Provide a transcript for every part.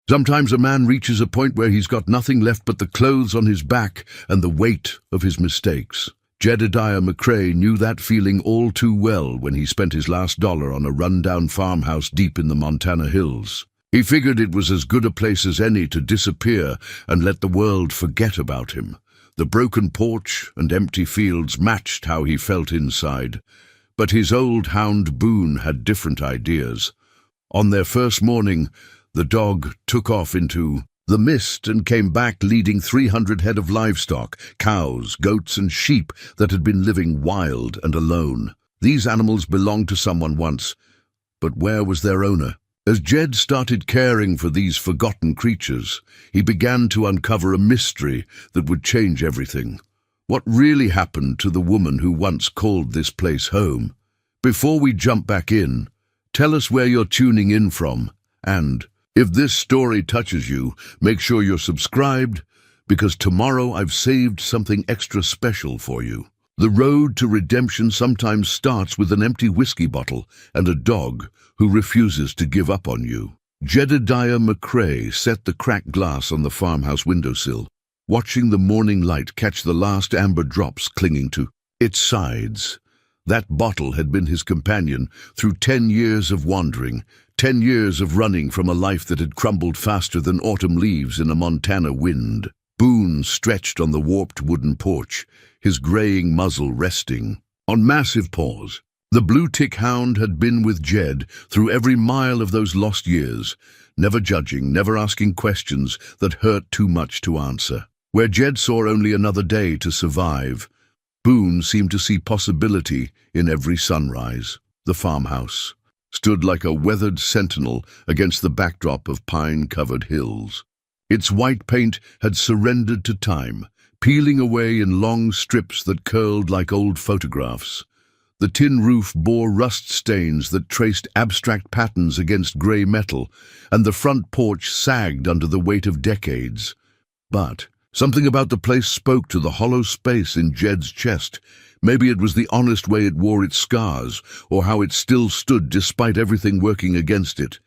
Sometimes a man reaches a point where he's got nothing left but the clothes on his back and the weight of his mistakes. Jedediah McCrae knew that feeling all too well when he spent his last dollar on a rundown farmhouse deep in the Montana hills. He figured it was as good a place as any to disappear and let the world forget about him. The broken porch and empty fields matched how he felt inside. But his old hound Boone had different ideas. On their first morning, the dog took off into the mist and came back leading 300 head of livestock, cows, goats, and sheep that had been living wild and alone. These animals belonged to someone once, but where was their owner? As Jed started caring for these forgotten creatures, he began to uncover a mystery that would change everything. What really happened to the woman who once called this place home? Before we jump back in, tell us where you're tuning in from, and if this story touches you, make sure you're subscribed, because tomorrow I've saved something extra special for you. The road to redemption sometimes starts with an empty whiskey bottle and a dog who refuses to give up on you. Jedediah McCrae set the cracked glass on the farmhouse windowsill, watching the morning light catch the last amber drops clinging to its sides. That bottle had been his companion through 10 years of wandering, 10 years of running from a life that had crumbled faster than autumn leaves in a Montana wind. Boone stretched on the warped wooden porch, his graying muzzle resting on massive paws. The blue tick hound had been with Jed through every mile of those lost years, never judging, never asking questions that hurt too much to answer. Where Jed saw only another day to survive, Boone seemed to see possibility in every sunrise. The farmhouse stood like a weathered sentinel against the backdrop of pine-covered hills. Its white paint had surrendered to time, peeling away in long strips that curled like old photographs. The tin roof bore rust stains that traced abstract patterns against gray metal, and the front porch sagged under the weight of decades. But something about the place spoke to the hollow space in Jed's chest. Maybe it was the honest way it wore its scars, or how it still stood despite everything working against it.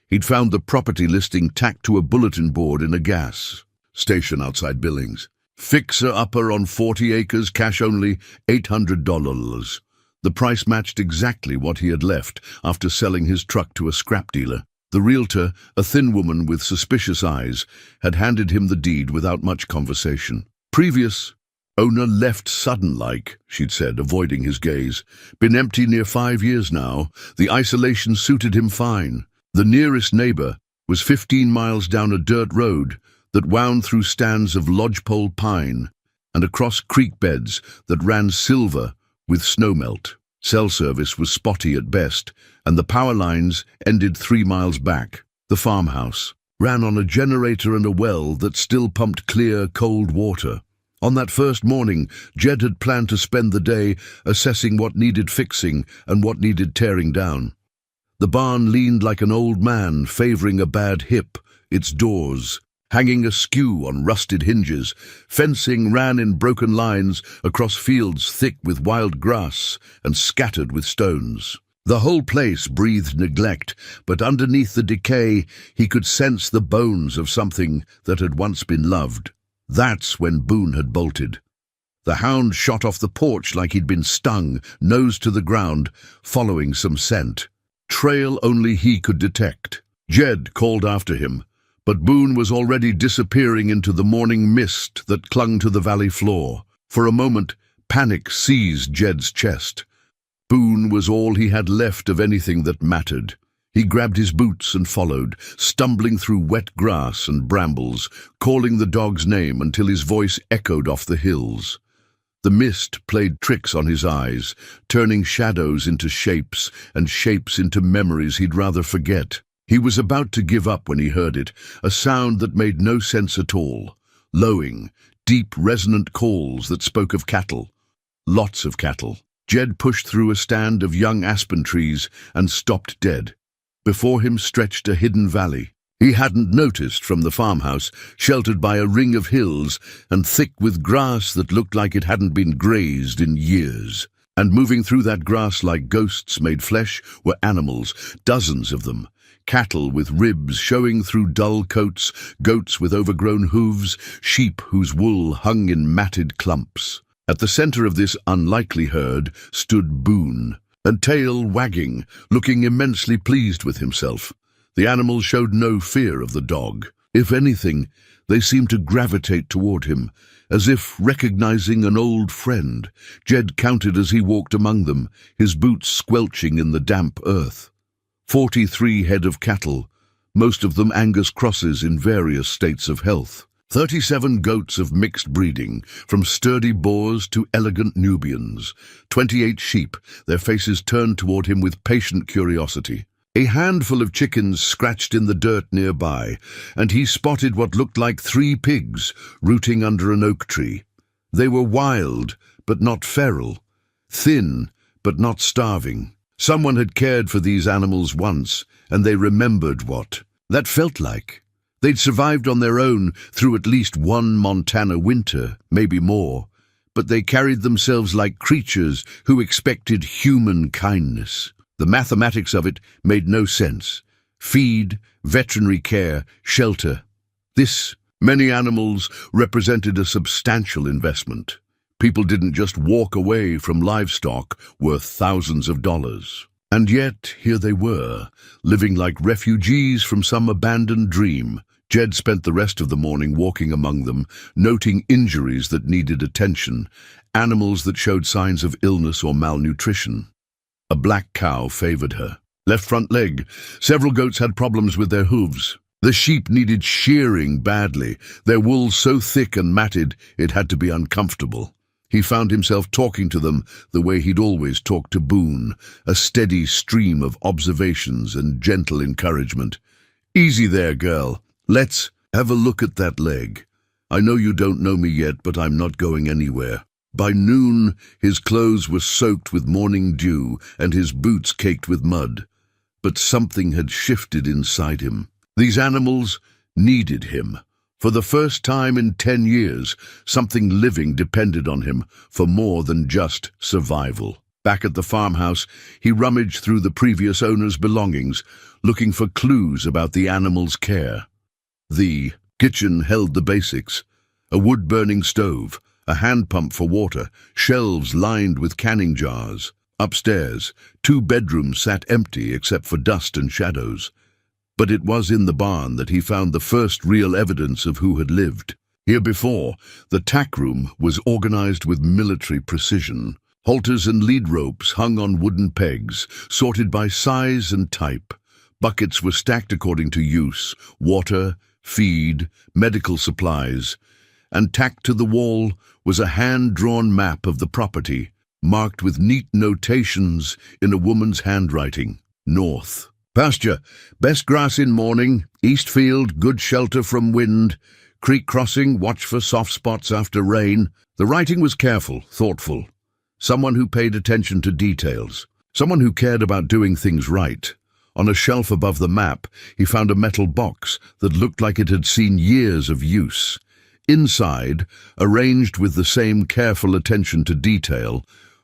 He'd found the property listing tacked to a bulletin board in a gas station outside Billings. Fixer-upper on 40 acres, cash only, $800. The price matched exactly what he had left after selling his truck to a scrap dealer. The realtor, a thin woman with suspicious eyes, had handed him the deed without much conversation. Previous owner left sudden-like, she'd said, avoiding his gaze. Been empty near 5 years now. The isolation suited him fine. The nearest neighbor was 15 miles down a dirt road that wound through stands of lodgepole pine and across creek beds that ran silver with snowmelt. Cell service was spotty at best, and the power lines ended 3 miles back. The farmhouse ran on a generator and a well that still pumped clear, cold water. On that first morning, Jed had planned to spend the day assessing what needed fixing and what needed tearing down. The barn leaned like an old man favoring a bad hip, its doors hanging askew on rusted hinges. Fencing ran in broken lines across fields thick with wild grass and scattered with stones. The whole place breathed neglect, but underneath the decay he could sense the bones of something that had once been loved. That's when Boone had bolted. The hound shot off the porch like he'd been stung, nose to the ground, following some scent. Trail only he could detect. Jed called after him, but Boone was already disappearing into the morning mist that clung to the valley floor. For a moment, panic seized Jed's chest. Boone was all he had left of anything that mattered. He grabbed his boots and followed, stumbling through wet grass and brambles, calling the dog's name until his voice echoed off the hills. The mist played tricks on his eyes, turning shadows into shapes and shapes into memories he'd rather forget. He was about to give up when he heard it, a sound that made no sense at all. Lowing, deep, resonant calls that spoke of cattle. Lots of cattle. Jed pushed through a stand of young aspen trees and stopped dead. Before him stretched a hidden valley. He hadn't noticed from the farmhouse, sheltered by a ring of hills and thick with grass that looked like it hadn't been grazed in years. And moving through that grass like ghosts made flesh were animals, dozens of them, cattle with ribs showing through dull coats, goats with overgrown hooves, sheep whose wool hung in matted clumps. At the center of this unlikely herd stood Boone, a tail wagging, looking immensely pleased with himself. The animals showed no fear of the dog. If anything, they seemed to gravitate toward him, as if recognizing an old friend. Jed counted as he walked among them, his boots squelching in the damp earth. 43 head of cattle, most of them Angus crosses in various states of health. 37 goats of mixed breeding, from sturdy boars to elegant Nubians. 28 sheep, their faces turned toward him with patient curiosity. A handful of chickens scratched in the dirt nearby, and he spotted what looked like 3 pigs rooting under an oak tree. They were wild, but not feral, thin, but not starving. Someone had cared for these animals once, and they remembered what that felt like. They'd survived on their own through at least one Montana winter, maybe more, but they carried themselves like creatures who expected human kindness. The mathematics of it made no sense. Feed, veterinary care, shelter. Many animals represented a substantial investment. People didn't just walk away from livestock worth thousands of dollars. And yet, here they were, living like refugees from some abandoned dream. Jed spent the rest of the morning walking among them, noting injuries that needed attention, animals that showed signs of illness or malnutrition. A black cow favored her. Left front leg. Several goats had problems with their hooves. The sheep needed shearing badly, their wool so thick and matted it had to be uncomfortable. He found himself talking to them the way he'd always talked to Boone, a steady stream of observations and gentle encouragement. "Easy there, girl. Let's have a look at that leg. I know you don't know me yet, but I'm not going anywhere." By noon, his clothes were soaked with morning dew and his boots caked with mud. But something had shifted inside him. These animals needed him. For the first time in 10 years, something living depended on him for more than just survival. Back at the farmhouse, he rummaged through the previous owner's belongings, looking for clues about the animals' care. The kitchen held the basics: a wood-burning stove, a hand pump for water, shelves lined with canning jars. Upstairs, 2 bedrooms sat empty except for dust and shadows. But it was in the barn that he found the first real evidence of who had lived. Here before, the tack room was organized with military precision. Halters and lead ropes hung on wooden pegs, sorted by size and type. Buckets were stacked according to use: water, feed, medical supplies. And tacked to the wall was a hand-drawn map of the property, marked with neat notations in a woman's handwriting. North. Pasture, best grass in morning, east field, good shelter from wind, creek crossing, watch for soft spots after rain. The writing was careful, thoughtful. Someone who paid attention to details. Someone who cared about doing things right. On a shelf above the map, he found a metal box that looked like it had seen years of use. Inside, arranged with the same careful attention to detail,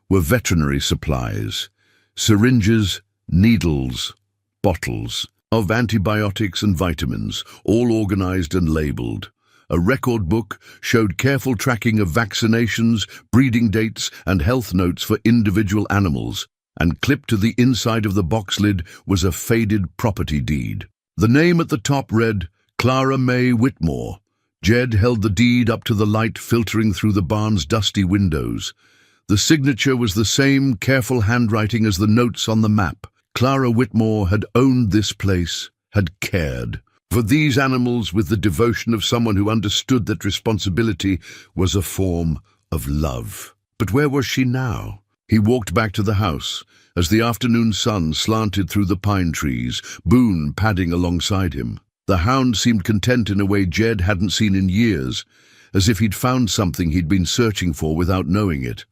were veterinary supplies: syringes, needles, bottles of antibiotics and vitamins, all organized and labeled. A record book showed careful tracking of vaccinations, breeding dates, and health notes for individual animals, and clipped to the inside of the box lid was a faded property deed. The name at the top read, Clara May Whitmore. Jed held the deed up to the light filtering through the barn's dusty windows. The signature was the same careful handwriting as the notes on the map. Clara Whitmore had owned this place, had cared for these animals with the devotion of someone who understood that responsibility was a form of love. But where was she now? He walked back to the house as the afternoon sun slanted through the pine trees, Boone padding alongside him. The hound seemed content in a way Jed hadn't seen in years, as if he'd found something he'd been searching for without knowing it.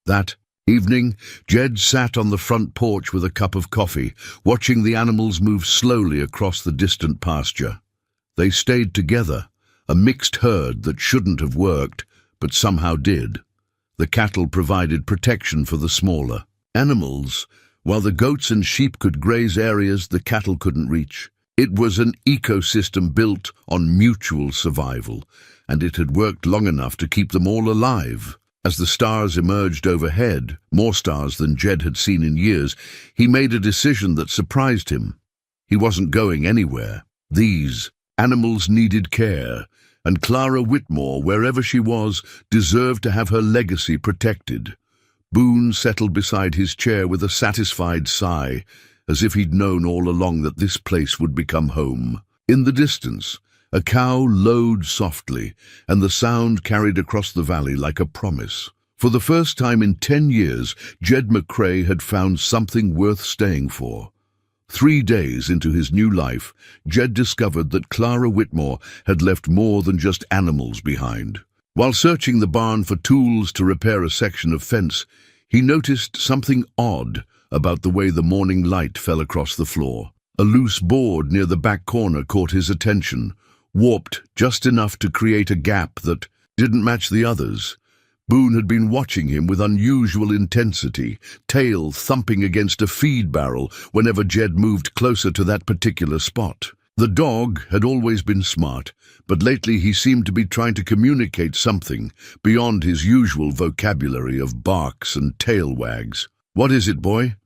That evening, Jed sat on the front porch with a cup of coffee, watching the animals move slowly across the distant pasture. They stayed together, a mixed herd that shouldn't have worked, but somehow did. The cattle provided protection for the smaller. Animals while the goats and sheep could graze areas the cattle couldn't reach. It was an ecosystem built on mutual survival, and it had worked long enough to keep them all alive. As the stars emerged overhead, more stars than Jed had seen in years, he made a decision that surprised him. He wasn't going anywhere. These animals needed care, and Clara Whitmore, wherever she was, deserved to have her legacy protected. Boone settled beside his chair with a satisfied sigh, as if he'd known all along that this place would become home. In the distance, a cow lowed softly, and the sound carried across the valley like a promise. For the first time in 10 years, Jed McCrae had found something worth staying for. 3 days into his new life, Jed discovered that Clara Whitmore had left more than just animals behind. While searching the barn for tools to repair a section of fence, he noticed something odd about the way the morning light fell across the floor. A loose board near the back corner caught his attention, warped just enough to create a gap that didn't match the others. Boone had been watching him with unusual intensity, tail thumping against a feed barrel whenever Jed moved closer to that particular spot. The dog had always been smart, but lately he seemed to be trying to communicate something beyond his usual vocabulary of barks and tail wags. "What is it, boy?"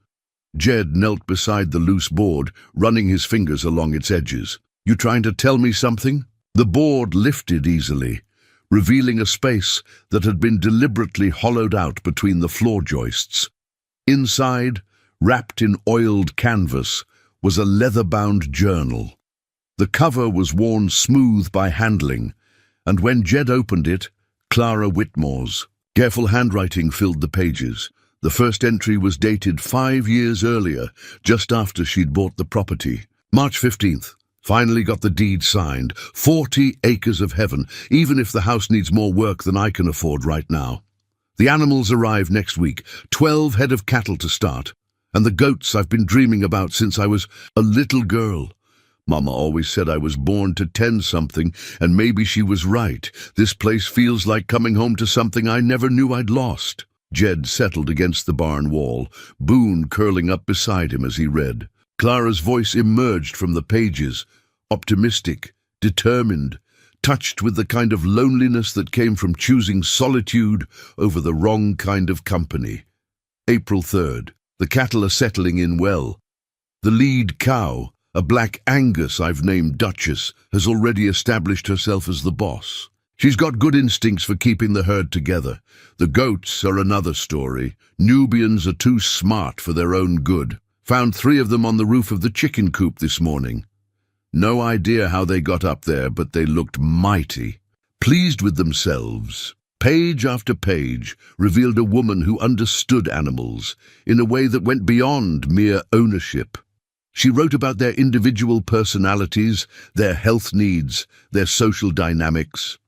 Jed knelt beside the loose board, running his fingers along its edges. "You trying to tell me something?" The board lifted easily, revealing a space that had been deliberately hollowed out between the floor joists. Inside, wrapped in oiled canvas, was a leather-bound journal. The cover was worn smooth by handling, and when Jed opened it, Clara Whitmore's. Careful handwriting filled the pages. The first entry was dated 5 years earlier, just after she'd bought the property. March 15th. Finally got the deed signed. 40 acres of heaven, even if the house needs more work than I can afford right now. The animals arrive next week, 12 head of cattle to start, and the goats I've been dreaming about since I was a little girl. Mama always said I was born to tend something, and maybe she was right. This place feels like coming home to something I never knew I'd lost. Jed settled against the barn wall, Boone curling up beside him as he read. Clara's voice emerged from the pages, optimistic, determined, touched with the kind of loneliness that came from choosing solitude over the wrong kind of company. April 3rd. The cattle are settling in well. The lead cow, a black Angus I've named Duchess, has already established herself as the boss. She's got good instincts for keeping the herd together. The goats are another story. Nubians are too smart for their own good. Found 3 of them on the roof of the chicken coop this morning. No idea how they got up there, but they looked mighty. Pleased with themselves, page after page revealed a woman who understood animals in a way that went beyond mere ownership. She wrote about their individual personalities, their health needs, their social dynamics.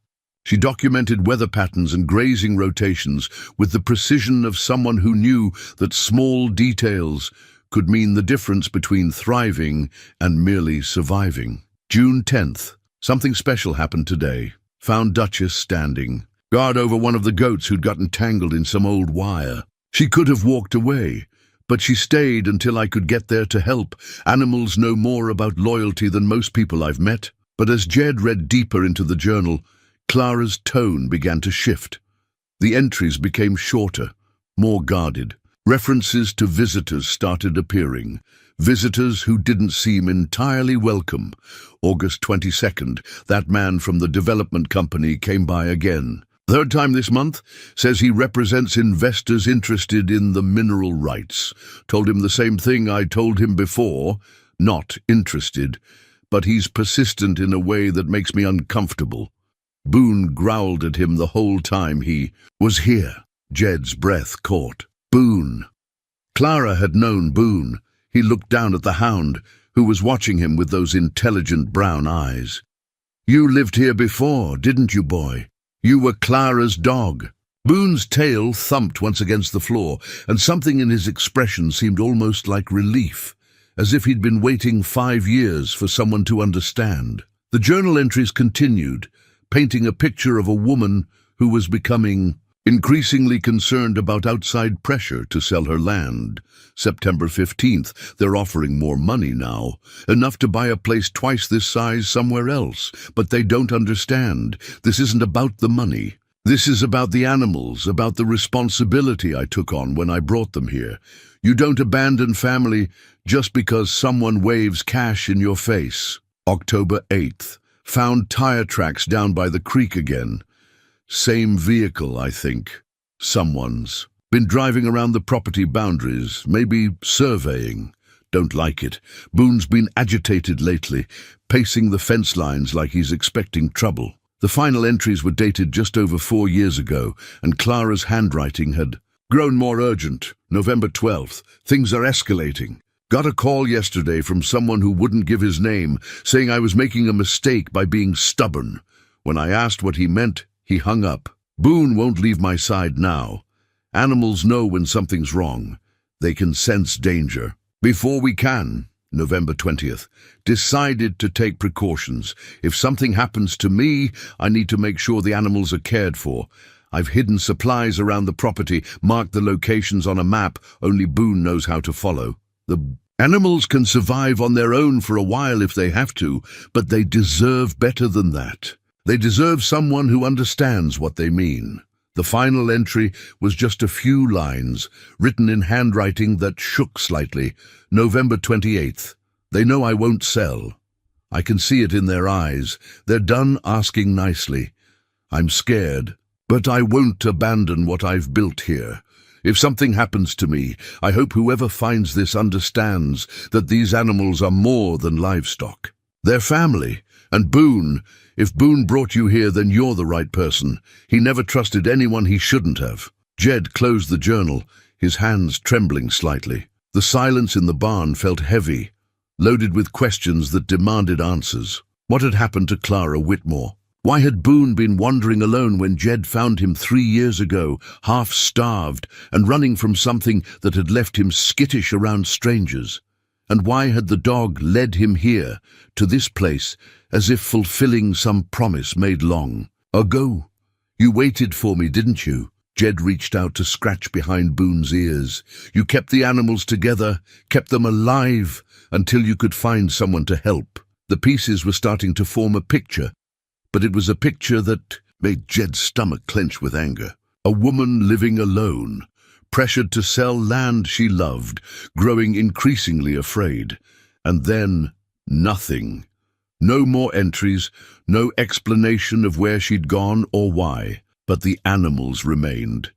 She documented weather patterns and grazing rotations with the precision of someone who knew that small details could mean the difference between thriving and merely surviving. June 10th. Something special happened today. Found Duchess standing, guard over one of the goats who'd gotten tangled in some old wire. She could have walked away, but she stayed until I could get there to help. Animals know more about loyalty than most people I've met. But as Jed read deeper into the journal, Clara's tone began to shift. The entries became shorter, more guarded. References to visitors started appearing. Visitors who didn't seem entirely welcome. August 22nd, that man from the development company came by again. 3rd time this month, says he represents investors interested in the mineral rights. Told him the same thing I told him before, not interested, but he's persistent in a way that makes me uncomfortable. Boone growled at him the whole time he was here. Jed's breath caught. Boone. Clara had known Boone. He looked down at the hound, who was watching him with those intelligent brown eyes. "You lived here before, didn't you, boy? You were Clara's dog." Boone's tail thumped once against the floor, and something in his expression seemed almost like relief, as if he'd been waiting 5 years for someone to understand. The journal entries continued, painting a picture of a woman who was becoming increasingly concerned about outside pressure to sell her land. September 15th, they're offering more money now, enough to buy a place twice this size somewhere else. But they don't understand. This isn't about the money. This is about the animals, about the responsibility I took on when I brought them here. You don't abandon family just because someone waves cash in your face. October 8th, found tire tracks down by the creek again. Same vehicle, I think. Someone's. Been driving around the property boundaries, maybe surveying. Don't like it. Boone's been agitated lately, pacing the fence lines like he's expecting trouble. The final entries were dated just over 4 years ago, and Clara's handwriting had grown more urgent. November 12th. Things are escalating. Got a call yesterday from someone who wouldn't give his name, saying I was making a mistake by being stubborn. When I asked what he meant, he hung up. Boone won't leave my side now. Animals know when something's wrong. They can sense danger. Before we can, November 20th, decided to take precautions. If something happens to me, I need to make sure the animals are cared for. I've hidden supplies around the property, marked the locations on a map only Boone knows how to follow. The animals can survive on their own for a while if they have to, but they deserve better than that. They deserve someone who understands what they mean. The final entry was just a few lines, written in handwriting that shook slightly. November 28th. They know I won't sell. I can see it in their eyes. They're done asking nicely. I'm scared, but I won't abandon what I've built here. If something happens to me, I hope whoever finds this understands that these animals are more than livestock. They're family. And Boone, if Boone brought you here, then you're the right person. He never trusted anyone he shouldn't have. Jed closed the journal, his hands trembling slightly. The silence in the barn felt heavy, loaded with questions that demanded answers. What had happened to Clara Whitmore? Why had Boone been wandering alone when Jed found him 3 years ago, half-starved and running from something that had left him skittish around strangers? And why had the dog led him here, to this place, as if fulfilling some promise made long ago? You waited for me, didn't you? Jed reached out to scratch behind Boone's ears. You kept the animals together, kept them alive, until you could find someone to help. The pieces were starting to form a picture, but it was a picture that made Jed's stomach clench with anger. A woman living alone, pressured to sell land she loved, growing increasingly afraid. And then, nothing. No more entries, no explanation of where she'd gone or why. But the animals remained,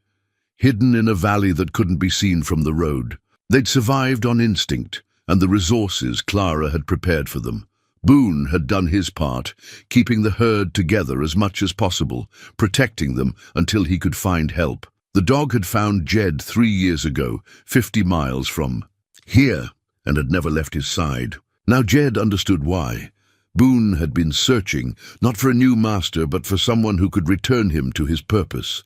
hidden in a valley that couldn't be seen from the road. They'd survived on instinct, and the resources Clara had prepared for them. Boone had done his part, keeping the herd together as much as possible, protecting them until he could find help. The dog had found Jed 3 years ago, 50 miles from here, and had never left his side. Now Jed understood why. Boone had been searching, not for a new master, but for someone who could return him to his purpose.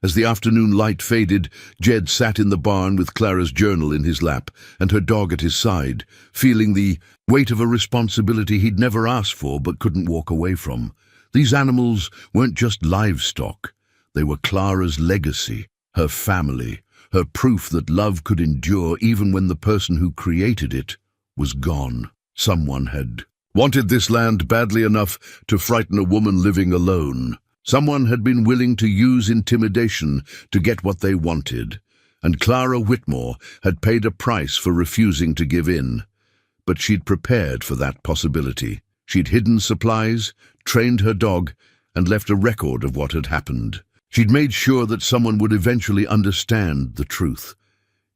As the afternoon light faded, Jed sat in the barn with Clara's journal in his lap and her dog at his side, feeling the weight of a responsibility he'd never asked for but couldn't walk away from. These animals weren't just livestock. They were Clara's legacy, her family, her proof that love could endure even when the person who created it was gone. Someone had wanted this land badly enough to frighten a woman living alone. Someone had been willing to use intimidation to get what they wanted, and Clara Whitmore had paid a price for refusing to give in. But she'd prepared for that possibility. She'd hidden supplies, trained her dog, and left a record of what had happened. She'd made sure that someone would eventually understand the truth.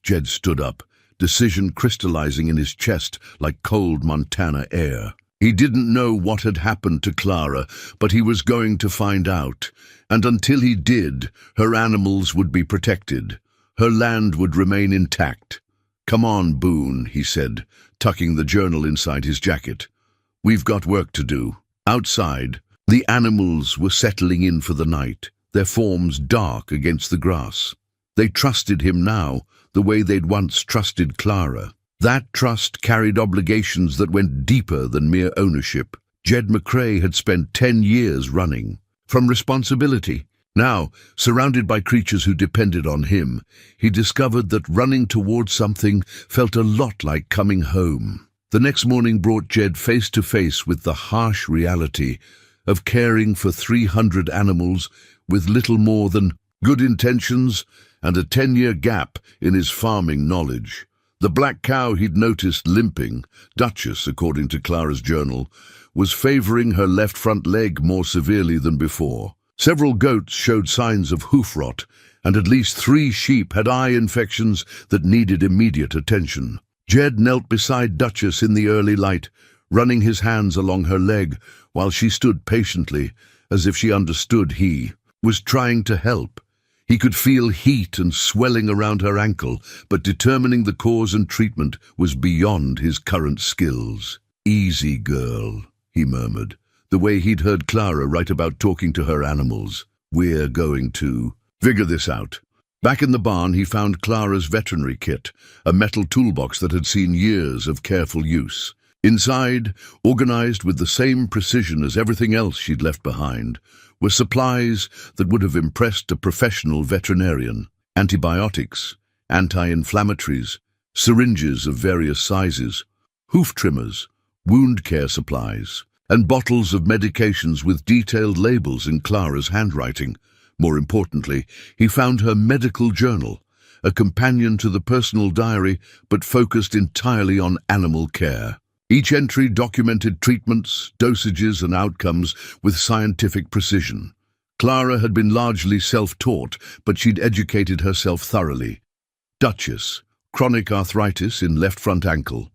Jed stood up, decision crystallizing in his chest like cold Montana air. He didn't know what had happened to Clara, but he was going to find out. And until he did, her animals would be protected. Her land would remain intact. "Come on, Boone," he said, tucking the journal inside his jacket. "We've got work to do." Outside, the animals were settling in for the night, their forms dark against the grass. They trusted him now, the way they'd once trusted Clara. That trust carried obligations that went deeper than mere ownership. Jed McCrae had spent 10 years running from responsibility, Now, surrounded by creatures who depended on him, he discovered that running towards something felt a lot like coming home. The next morning brought Jed face to face with the harsh reality of caring for 300 animals with little more than good intentions and a 10-year gap in his farming knowledge. The black cow he'd noticed limping, Duchess, according to Clara's journal, was favoring her left front leg more severely than before. Several goats showed signs of hoof rot, and at least 3 sheep had eye infections that needed immediate attention. Jed knelt beside Duchess in the early light, running his hands along her leg while she stood patiently, as if she understood he was trying to help. He could feel heat and swelling around her ankle, but determining the cause and treatment was beyond his current skills. "Easy, girl," he murmured, the way he'd heard Clara write about talking to her animals. "We're going to figure this out." Back in the barn, he found Clara's veterinary kit, a metal toolbox that had seen years of careful use. Inside, organized with the same precision as everything else she'd left behind, were supplies that would have impressed a professional veterinarian. Antibiotics, anti-inflammatories, syringes of various sizes, hoof trimmers, wound care supplies, and bottles of medications with detailed labels in Clara's handwriting. More importantly, he found her medical journal, a companion to the personal diary but focused entirely on animal care. Each entry documented treatments, dosages, and outcomes with scientific precision. Clara had been largely self-taught, but she'd educated herself thoroughly. Duchess, chronic arthritis in left front ankle.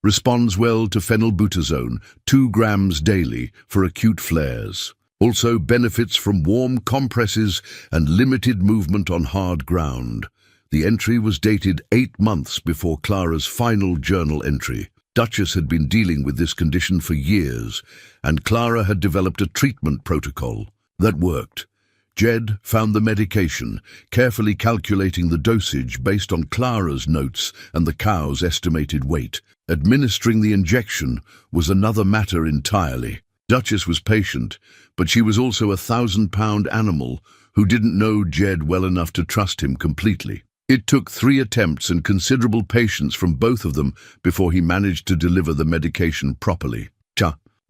Responds well to phenylbutazone, 2 grams daily for acute flares. Also benefits from warm compresses and limited movement on hard ground. The entry was dated 8 months before Clara's final journal entry. Duchess had been dealing with this condition for years, and Clara had developed a treatment protocol that worked. Jed found the medication, carefully calculating the dosage based on Clara's notes and the cow's estimated weight. Administering the injection was another matter entirely. Duchess was patient, but she was also a 1,000-pound animal who didn't know Jed well enough to trust him completely. It took 3 attempts and considerable patience from both of them before he managed to deliver the medication properly.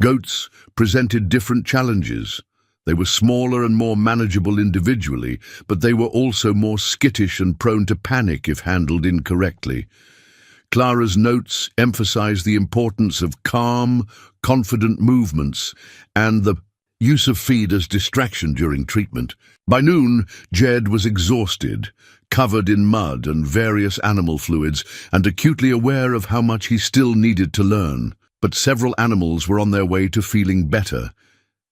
Goats presented different challenges. They were smaller and more manageable individually, but they were also more skittish and prone to panic if handled incorrectly. Clara's notes emphasized the importance of calm, confident movements and the use of feed as distraction during treatment. By noon, Jed was exhausted, covered in mud and various animal fluids, and acutely aware of how much he still needed to learn. But several animals were on their way to feeling better,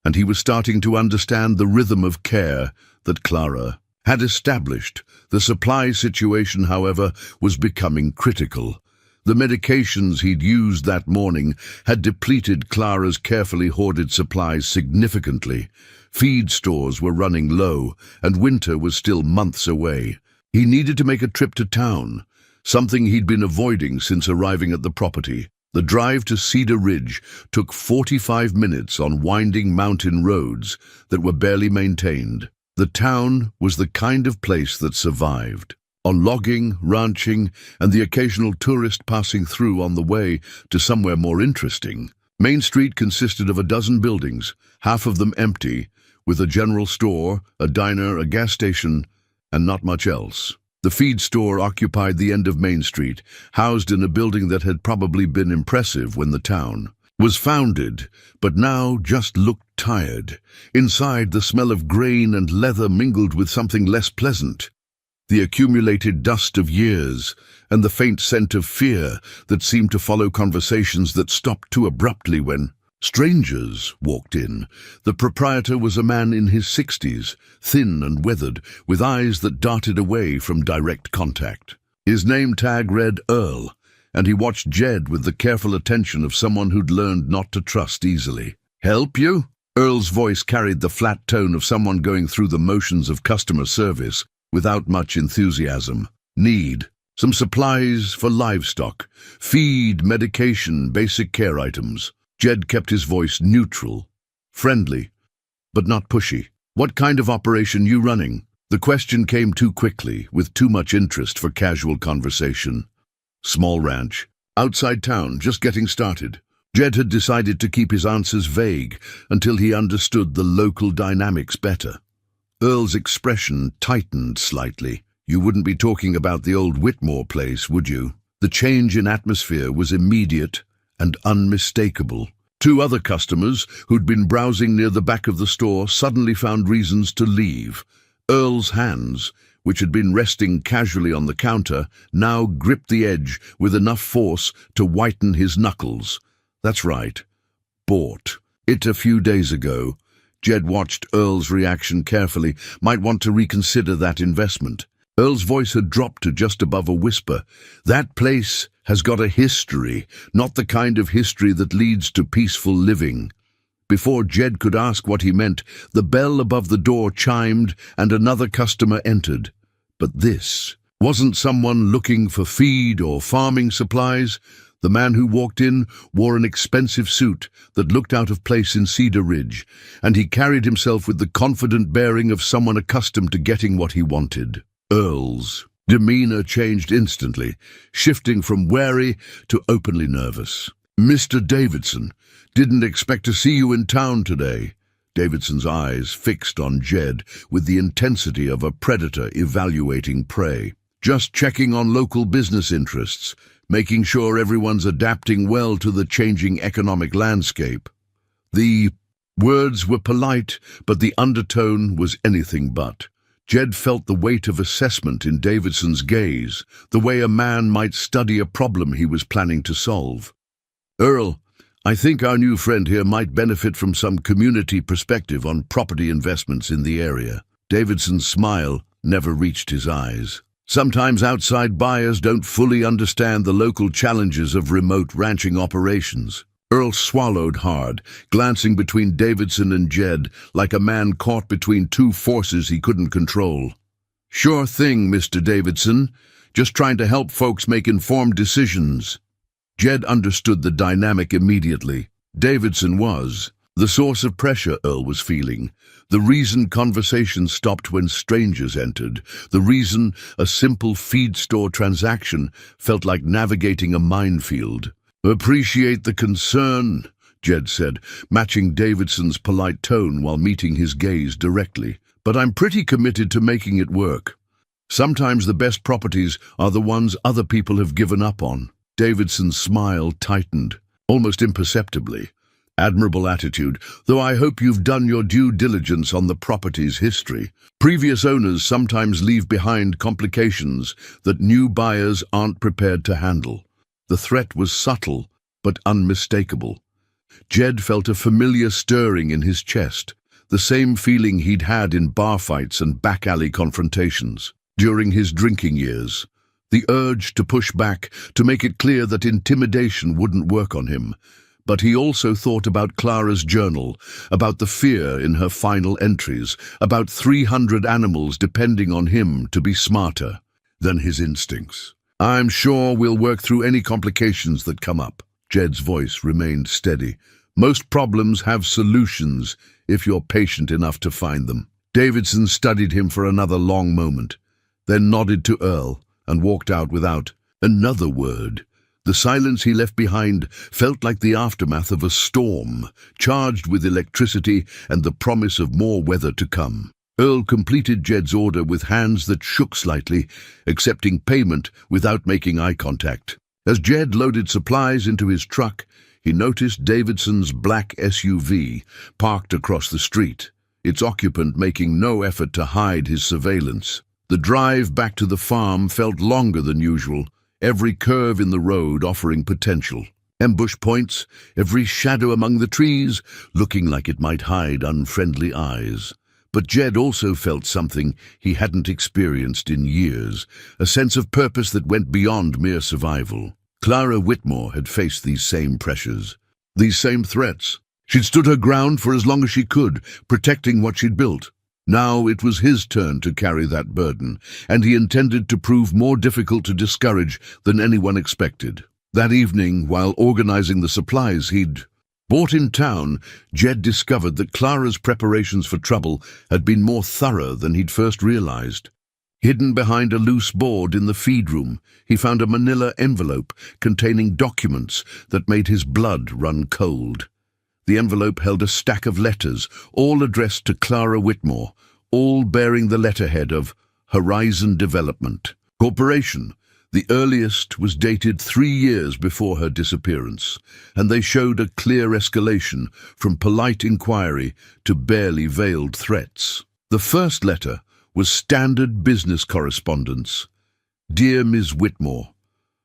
and he was starting to understand the rhythm of care that Clara had established. The supply situation, however, was becoming critical. The medications he'd used that morning had depleted Clara's carefully hoarded supplies significantly. Feed stores were running low, and winter was still months away. He needed to make a trip to town, something he'd been avoiding since arriving at the property. The drive to Cedar Ridge took 45 minutes on winding mountain roads that were barely maintained. The town was the kind of place that survived on logging, ranching, and the occasional tourist passing through on the way to somewhere more interesting. Main Street consisted of a dozen buildings, half of them empty, with a general store, a diner, a gas station, and not much else. The feed store occupied the end of Main Street, housed in a building that had probably been impressive when the town was founded, but now just looked tired. Inside, the smell of grain and leather mingled with something less pleasant. The accumulated dust of years, and the faint scent of fear that seemed to follow conversations that stopped too abruptly when strangers walked in. The proprietor was a man in his 60s, thin and weathered, with eyes that darted away from direct contact. His name tag read Earl, and he watched Jed with the careful attention of someone who'd learned not to trust easily. "Help you?" Earl's voice carried the flat tone of someone going through the motions of customer service without much enthusiasm. "Need some supplies for livestock, feed, medication, basic care items." Jed kept his voice neutral, friendly, but not pushy. What kind of operation you running? The question came too quickly, with too much interest for casual conversation. Small ranch. Outside town, just getting started. Jed had decided to keep his answers vague until he understood the local dynamics better. Earl's expression tightened slightly. You wouldn't be talking about the old Whitmore place, would you? The change in atmosphere was immediate and unmistakable. Two other customers, who'd been browsing near the back of the store, suddenly found reasons to leave. Earl's hands, which had been resting casually on the counter, now gripped the edge with enough force to whiten his knuckles. That's right. Bought it a few days ago. Jed watched Earl's reaction carefully. Might want to reconsider that investment. Earl's voice had dropped to just above a whisper. That place has got a history, not the kind of history that leads to peaceful living. Before Jed could ask what he meant, the bell above the door chimed and another customer entered. But this wasn't someone looking for feed or farming supplies. The man who walked in wore an expensive suit that looked out of place in Cedar Ridge, and he carried himself with the confident bearing of someone accustomed to getting what he wanted. Earl's demeanor changed instantly, shifting from wary to openly nervous. "Mr. Davidson, didn't expect to see you in town today." Davidson's eyes fixed on Jed with the intensity of a predator evaluating prey. "Just checking on local business interests, making sure everyone's adapting well to the changing economic landscape." The words were polite, but the undertone was anything but. Jed felt the weight of assessment in Davidson's gaze, the way a man might study a problem he was planning to solve. "Earl, I think our new friend here might benefit from some community perspective on property investments in the area." Davidson's smile never reached his eyes. "Sometimes outside buyers don't fully understand the local challenges of remote ranching operations." Earl swallowed hard, glancing between Davidson and Jed like a man caught between two forces he couldn't control. "Sure thing, Mr. Davidson. Just trying to help folks make informed decisions." Jed understood the dynamic immediately. Davidson was the source of pressure Earl was feeling, the reason conversations stopped when strangers entered, the reason a simple feed store transaction felt like navigating a minefield. "Appreciate the concern," Jed said, matching Davidson's polite tone while meeting his gaze directly. "But I'm pretty committed to making it work. Sometimes the best properties are the ones other people have given up on." Davidson's smile tightened, almost imperceptibly. "Admirable attitude, though I hope you've done your due diligence on the property's history. Previous owners sometimes leave behind complications that new buyers aren't prepared to handle." The threat was subtle, but unmistakable. Jed felt a familiar stirring in his chest, the same feeling he'd had in bar fights and back-alley confrontations. During his drinking years, the urge to push back, to make it clear that intimidation wouldn't work on him. But he also thought about Clara's journal, about the fear in her final entries, about 300 animals depending on him to be smarter than his instincts. "I'm sure we'll work through any complications that come up." Jed's voice remained steady. "Most problems have solutions if you're patient enough to find them." Davidson studied him for another long moment, then nodded to Earl and walked out without another word. The silence he left behind felt like the aftermath of a storm, charged with electricity and the promise of more weather to come. Earl completed Jed's order with hands that shook slightly, accepting payment without making eye contact. As Jed loaded supplies into his truck, he noticed Davidson's black SUV parked across the street, its occupant making no effort to hide his surveillance. The drive back to the farm felt longer than usual, every curve in the road offering potential. Ambush points, every shadow among the trees, looking like it might hide unfriendly eyes. But Jed also felt something he hadn't experienced in years, a sense of purpose that went beyond mere survival. Clara Whitmore had faced these same pressures, these same threats. She'd stood her ground for as long as she could, protecting what she'd built. Now it was his turn to carry that burden, and he intended to prove more difficult to discourage than anyone expected. That evening, while organizing the supplies he'd Bought in town, Jed discovered that Clara's preparations for trouble had been more thorough than he'd first realized. Hidden behind a loose board in the feed room, he found a manila envelope containing documents that made his blood run cold. The envelope held a stack of letters, all addressed to Clara Whitmore, all bearing the letterhead of Horizon Development Corporation. The earliest was dated 3 years before her disappearance, and they showed a clear escalation from polite inquiry to barely veiled threats. The first letter was standard business correspondence. Dear Ms. Whitmore,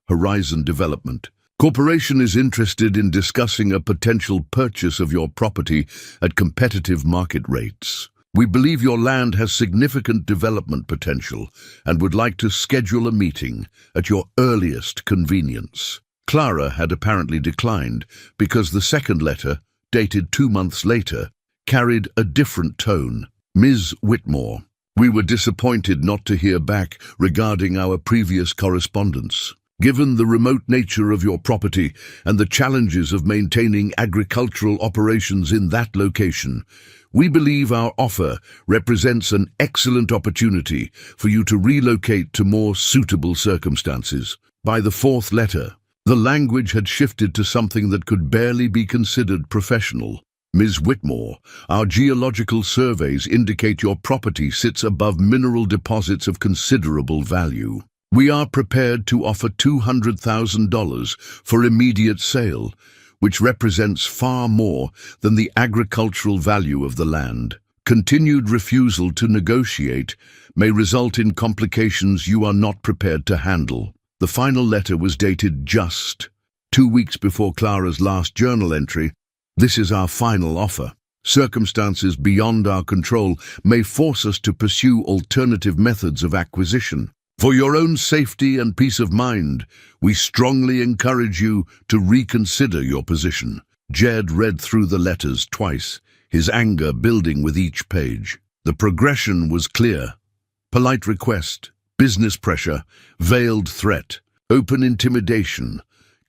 Horizon Development Corporation is interested in discussing a potential purchase of your property at competitive market rates. We believe your land has significant development potential and would like to schedule a meeting at your earliest convenience. Clara had apparently declined because the second letter, dated 2 months later, carried a different tone. Ms. Whitmore, we were disappointed not to hear back regarding our previous correspondence. Given the remote nature of your property and the challenges of maintaining agricultural operations in that location, we believe our offer represents an excellent opportunity for you to relocate to more suitable circumstances. By the fourth letter, the language had shifted to something that could barely be considered professional. Ms. Whitmore, our geological surveys indicate your property sits above mineral deposits of considerable value. We are prepared to offer $200,000 for immediate sale, which represents far more than the agricultural value of the land. Continued refusal to negotiate may result in complications you are not prepared to handle. The final letter was dated just 2 weeks before Clara's last journal entry. This is our final offer. Circumstances beyond our control may force us to pursue alternative methods of acquisition. For your own safety and peace of mind, we strongly encourage you to reconsider your position. Jed read through the letters twice, his anger building with each page. The progression was clear. Polite request, business pressure, veiled threat, open intimidation.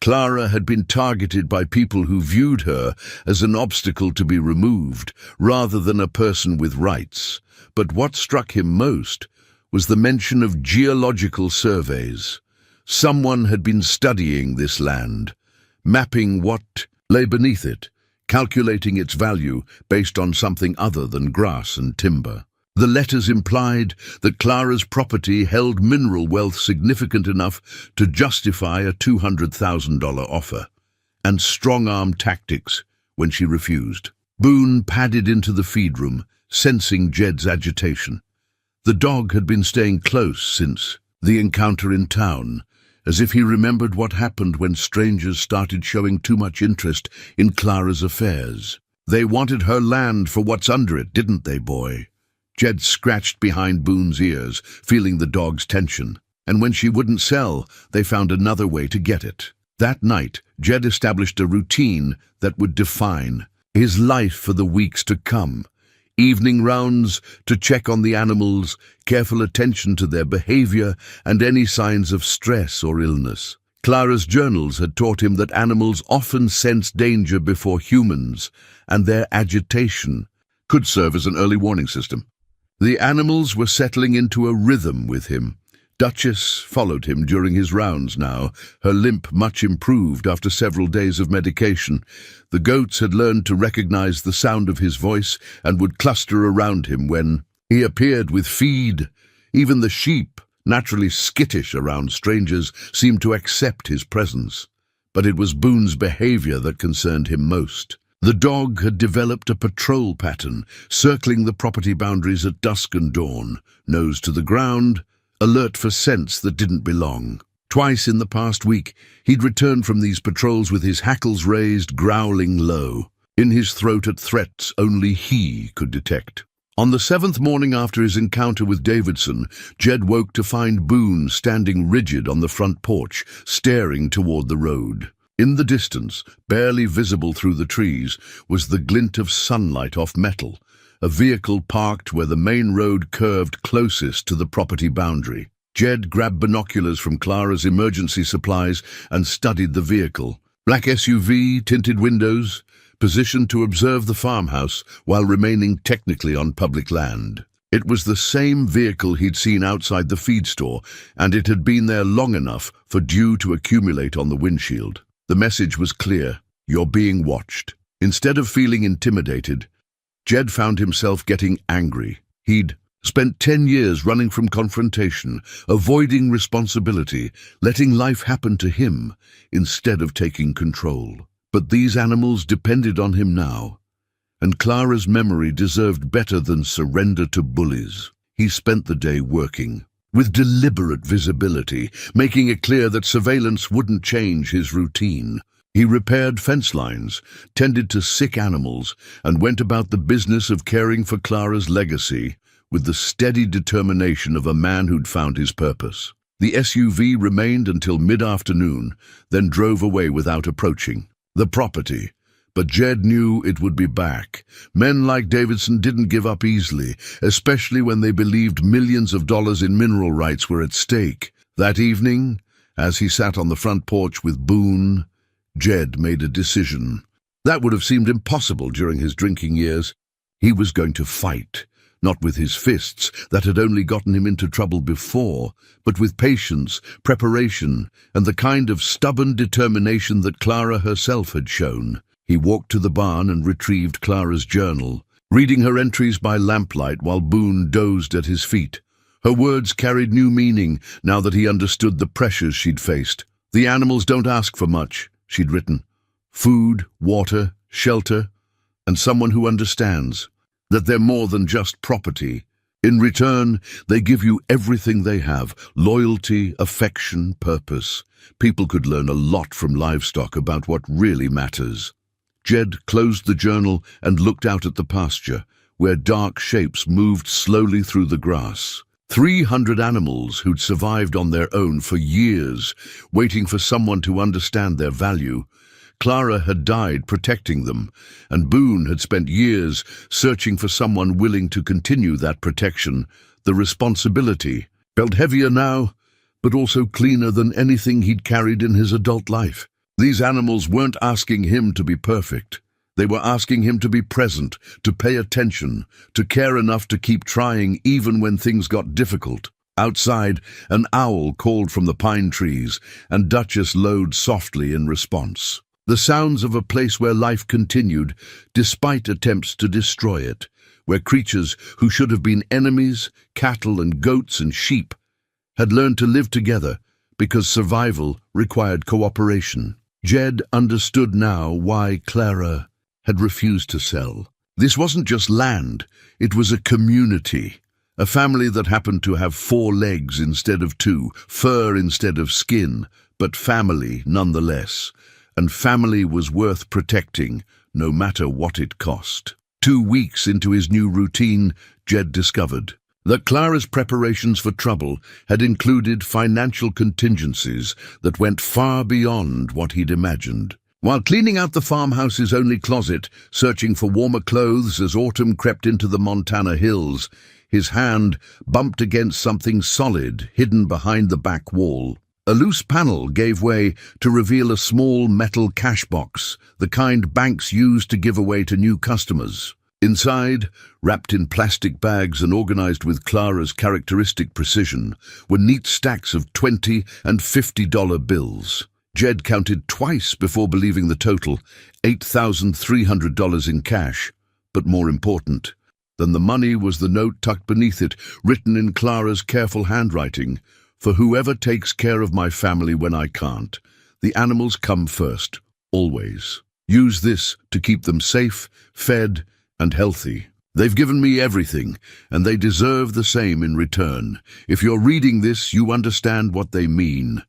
Clara had been targeted by people who viewed her as an obstacle to be removed, rather than a person with rights. But what struck him most was the mention of geological surveys. Someone had been studying this land, mapping what lay beneath it, calculating its value based on something other than grass and timber. The letters implied that Clara's property held mineral wealth significant enough to justify a $200,000 offer, and strong-arm tactics when she refused. Boone padded into the feed room, sensing Jed's agitation. The dog had been staying close since the encounter in town, as if he remembered what happened when strangers started showing too much interest in Clara's affairs. They wanted her land for what's under it, didn't they, boy? Jed scratched behind Boone's ears, feeling the dog's tension. And when she wouldn't sell, they found another way to get it. That night, Jed established a routine that would define his life for the weeks to come. Evening rounds to check on the animals, careful attention to their behavior and any signs of stress or illness. Clara's journals had taught him that animals often sense danger before humans, and their agitation could serve as an early warning system. The animals were settling into a rhythm with him. Duchess followed him during his rounds now, her limp much improved after several days of medication. The goats had learned to recognize the sound of his voice and would cluster around him when he appeared with feed. Even the sheep, naturally skittish around strangers, seemed to accept his presence. But it was Boone's behavior that concerned him most. The dog had developed a patrol pattern, circling the property boundaries at dusk and dawn, nose to the ground, alert for scents that didn't belong. Twice in the past week, he'd returned from these patrols with his hackles raised, growling low, in his throat at threats only he could detect. On the 7th morning after his encounter with Davidson, Jed woke to find Boone standing rigid on the front porch, staring toward the road. In the distance, barely visible through the trees, was the glint of sunlight off metal, a vehicle parked where the main road curved closest to the property boundary. Jed grabbed binoculars from Clara's emergency supplies and studied the vehicle. Black SUV, tinted windows, positioned to observe the farmhouse while remaining technically on public land. It was the same vehicle he'd seen outside the feed store, and it had been there long enough for dew to accumulate on the windshield. The message was clear: you're being watched. Instead of feeling intimidated, Jed found himself getting angry. He'd spent 10 years running from confrontation, avoiding responsibility, letting life happen to him instead of taking control. But these animals depended on him now, and Clara's memory deserved better than surrender to bullies. He spent the day working, with deliberate visibility, making it clear that surveillance wouldn't change his routine. He repaired fence lines, tended to sick animals, and went about the business of caring for Clara's legacy with the steady determination of a man who'd found his purpose. The SUV remained until mid-afternoon, then drove away without approaching the property. But Jed knew it would be back. Men like Davidson didn't give up easily, especially when they believed millions of dollars in mineral rights were at stake. That evening, as he sat on the front porch with Boone, Jed made a decision. That would have seemed impossible during his drinking years. He was going to fight, not with his fists that had only gotten him into trouble before, but with patience, preparation, and the kind of stubborn determination that Clara herself had shown. He walked to the barn and retrieved Clara's journal, reading her entries by lamplight while Boone dozed at his feet. Her words carried new meaning now that he understood the pressures she'd faced. "The animals don't ask for much," she'd written. "Food, water, shelter, and someone who understands that they're more than just property. In return, they give you everything they have: loyalty, affection, purpose." People could learn a lot from livestock about what really matters. Jed closed the journal and looked out at the pasture, where dark shapes moved slowly through the grass. 300 animals who'd survived on their own for years, waiting for someone to understand their value. Clara had died protecting them, and Boone had spent years searching for someone willing to continue that protection. The responsibility felt heavier now, but also cleaner than anything he'd carried in his adult life. These animals weren't asking him to be perfect. They were asking him to be present, to pay attention, to care enough to keep trying even when things got difficult. Outside, an owl called from the pine trees, and Duchess lowed softly in response. The sounds of a place where life continued, despite attempts to destroy it, where creatures who should have been enemies, cattle and goats and sheep, had learned to live together because survival required cooperation. Jed understood now why Clara had refused to sell. This wasn't just land, it was a community. A family that happened to have 4 legs instead of 2, fur instead of skin, but family nonetheless. And family was worth protecting, no matter what it cost. 2 weeks into his new routine, Jed discovered that Clara's preparations for trouble had included financial contingencies that went far beyond what he'd imagined. While cleaning out the farmhouse's only closet, searching for warmer clothes as autumn crept into the Montana hills, his hand bumped against something solid hidden behind the back wall. A loose panel gave way to reveal a small metal cash box, the kind banks used to give away to new customers. Inside, wrapped in plastic bags and organized with Clara's characteristic precision, were neat stacks of $20 and $50 bills. Jed counted twice before believing the total, $8,300 in cash. But more important than the money was the note tucked beneath it, written in Clara's careful handwriting: "For whoever takes care of my family when I can't, the animals come first, always. Use this to keep them safe, fed, and healthy. They've given me everything, and they deserve the same in return. If you're reading this, you understand what they mean.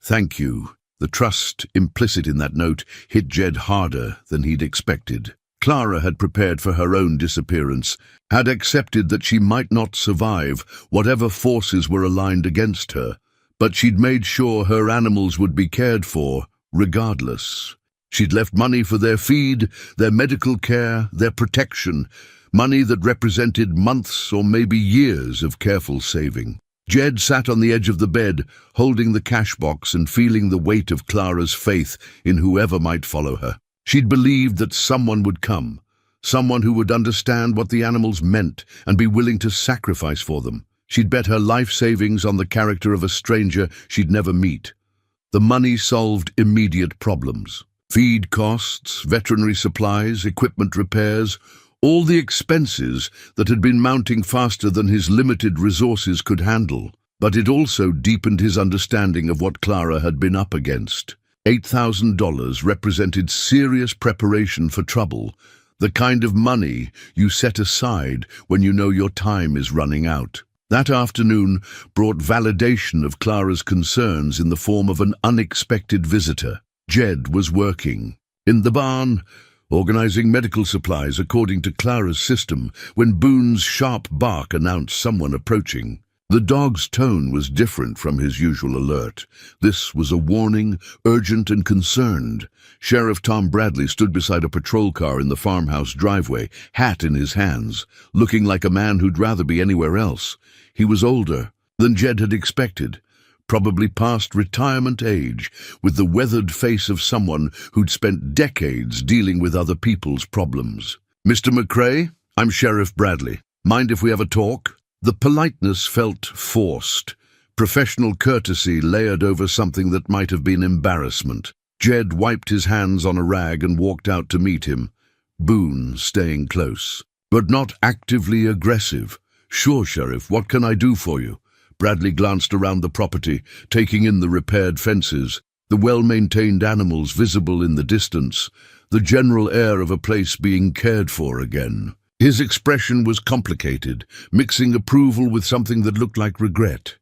Thank you." The trust implicit in that note hit Jed harder than he'd expected. Clara had prepared for her own disappearance, had accepted that she might not survive whatever forces were aligned against her, but she'd made sure her animals would be cared for, regardless. She'd left money for their feed, their medical care, their protection, money that represented months or maybe years of careful saving. Jed sat on the edge of the bed, holding the cash box and feeling the weight of Clara's faith in whoever might follow her. She'd believed that someone would come, someone who would understand what the animals meant and be willing to sacrifice for them. She'd bet her life savings on the character of a stranger she'd never meet. The money solved immediate problems. Feed costs, veterinary supplies, equipment repairs, all the expenses that had been mounting faster than his limited resources could handle. But it also deepened his understanding of what Clara had been up against. $8,000 represented serious preparation for trouble, the kind of money you set aside when you know your time is running out. That afternoon brought validation of Clara's concerns in the form of an unexpected visitor. Jed was working in the barn, organizing medical supplies according to Clara's system, when Boone's sharp bark announced someone approaching. The dog's tone was different from his usual alert. This was a warning, urgent and concerned. Sheriff Tom Bradley stood beside a patrol car in the farmhouse driveway, hat in his hands, looking like a man who'd rather be anywhere else. He was older than Jed had expected, probably past retirement age, with the weathered face of someone who'd spent decades dealing with other people's problems. "Mr. McCrae, I'm Sheriff Bradley. Mind if we have a talk?" The politeness felt forced, professional courtesy layered over something that might have been embarrassment. Jed wiped his hands on a rag and walked out to meet him, Boone staying close, but not actively aggressive. "Sure, Sheriff, what can I do for you?" Bradley glanced around the property, taking in the repaired fences, the well-maintained animals visible in the distance, the general air of a place being cared for again. His expression was complicated, mixing approval with something that looked like regret.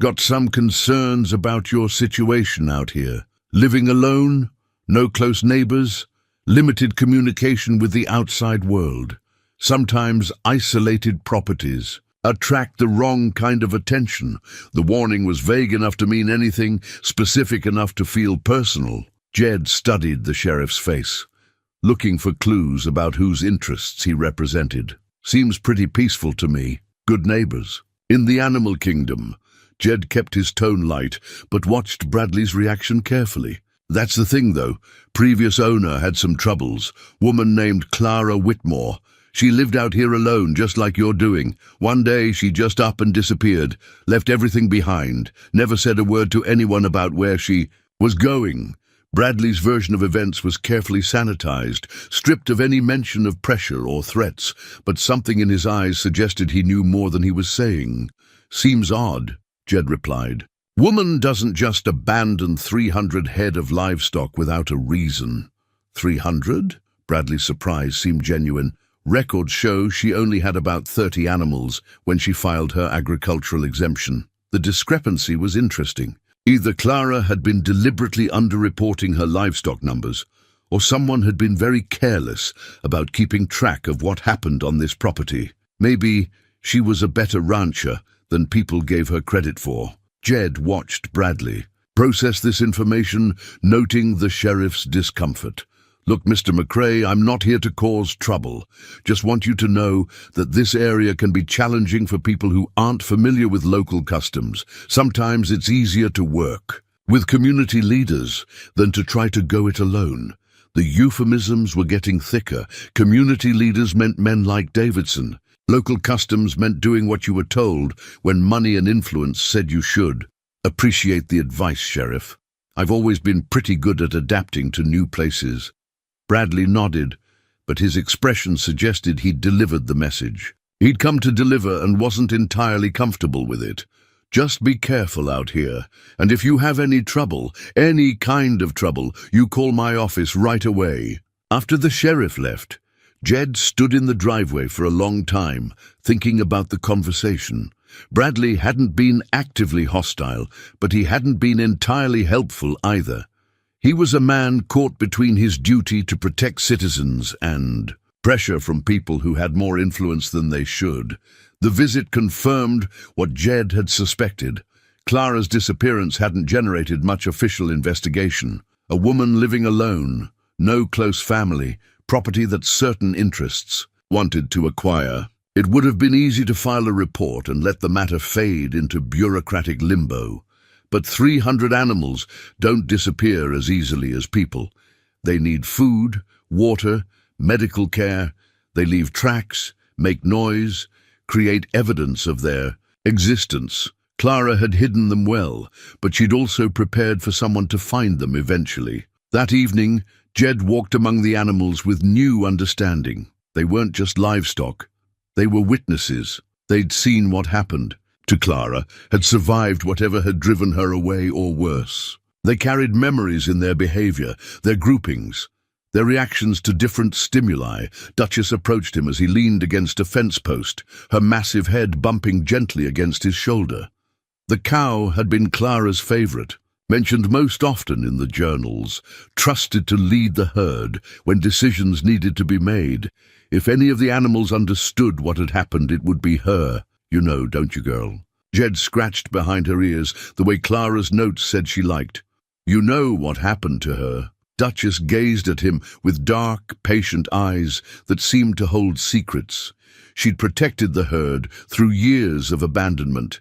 "Got some concerns about your situation out here. Living alone, no close neighbors, limited communication with the outside world. Sometimes isolated properties attract the wrong kind of attention." The warning was vague enough to mean anything, specific enough to feel personal. Jed studied the sheriff's face, looking for clues about whose interests he represented. "Seems pretty peaceful to me. Good neighbors." In the animal kingdom, Jed kept his tone light, but watched Bradley's reaction carefully. "That's the thing, though. Previous owner had some troubles. Woman named Clara Whitmore. She lived out here alone, just like you're doing. One day she just up and disappeared, left everything behind, never said a word to anyone about where she was going." Bradley's version of events was carefully sanitized, stripped of any mention of pressure or threats, but something in his eyes suggested he knew more than he was saying. "Seems odd," Jed replied. "Woman doesn't just abandon 300 head of livestock without a reason." 300? Bradley's surprise seemed genuine. Records show she only had about 30 animals when she filed her agricultural exemption. The discrepancy was interesting. Either Clara had been deliberately underreporting her livestock numbers, or someone had been very careless about keeping track of what happened on this property. Maybe she was a better rancher than people gave her credit for. Jed watched Bradley process this information, noting the sheriff's discomfort. "Look, Mr. McCrae, I'm not here to cause trouble. Just want you to know that this area can be challenging for people who aren't familiar with local customs. Sometimes it's easier to work with community leaders than to try to go it alone." The euphemisms were getting thicker. Community leaders meant men like Davidson. Local customs meant doing what you were told when money and influence said you should. "Appreciate the advice, Sheriff. I've always been pretty good at adapting to new places." Bradley nodded, but his expression suggested he'd delivered the message. He'd come to deliver and wasn't entirely comfortable with it. "Just be careful out here, and if you have any trouble, any kind of trouble, you call my office right away." After the sheriff left, Jed stood in the driveway for a long time, thinking about the conversation. Bradley hadn't been actively hostile, but he hadn't been entirely helpful either. He was a man caught between his duty to protect citizens and pressure from people who had more influence than they should. The visit confirmed what Jed had suspected. Clara's disappearance hadn't generated much official investigation. A woman living alone, no close family, property that certain interests wanted to acquire. It would have been easy to file a report and let the matter fade into bureaucratic limbo. But 300 animals don't disappear as easily as people. They need food, water, medical care. They leave tracks, make noise, create evidence of their existence. Clara had hidden them well, but she'd also prepared for someone to find them eventually. That evening, Jed walked among the animals with new understanding. They weren't just livestock. They were witnesses. They'd seen what happened to Clara, had survived whatever had driven her away or worse. They carried memories in their behavior, their groupings, their reactions to different stimuli. Duchess approached him as he leaned against a fence post, her massive head bumping gently against his shoulder. The cow had been Clara's favorite, mentioned most often in the journals, trusted to lead the herd when decisions needed to be made. If any of the animals understood what had happened, it would be her. You know, don't you, girl? Jed scratched behind her ears, the way Clara's notes said she liked. You know what happened to her. Duchess gazed at him with dark, patient eyes that seemed to hold secrets. She'd protected the herd through years of abandonment,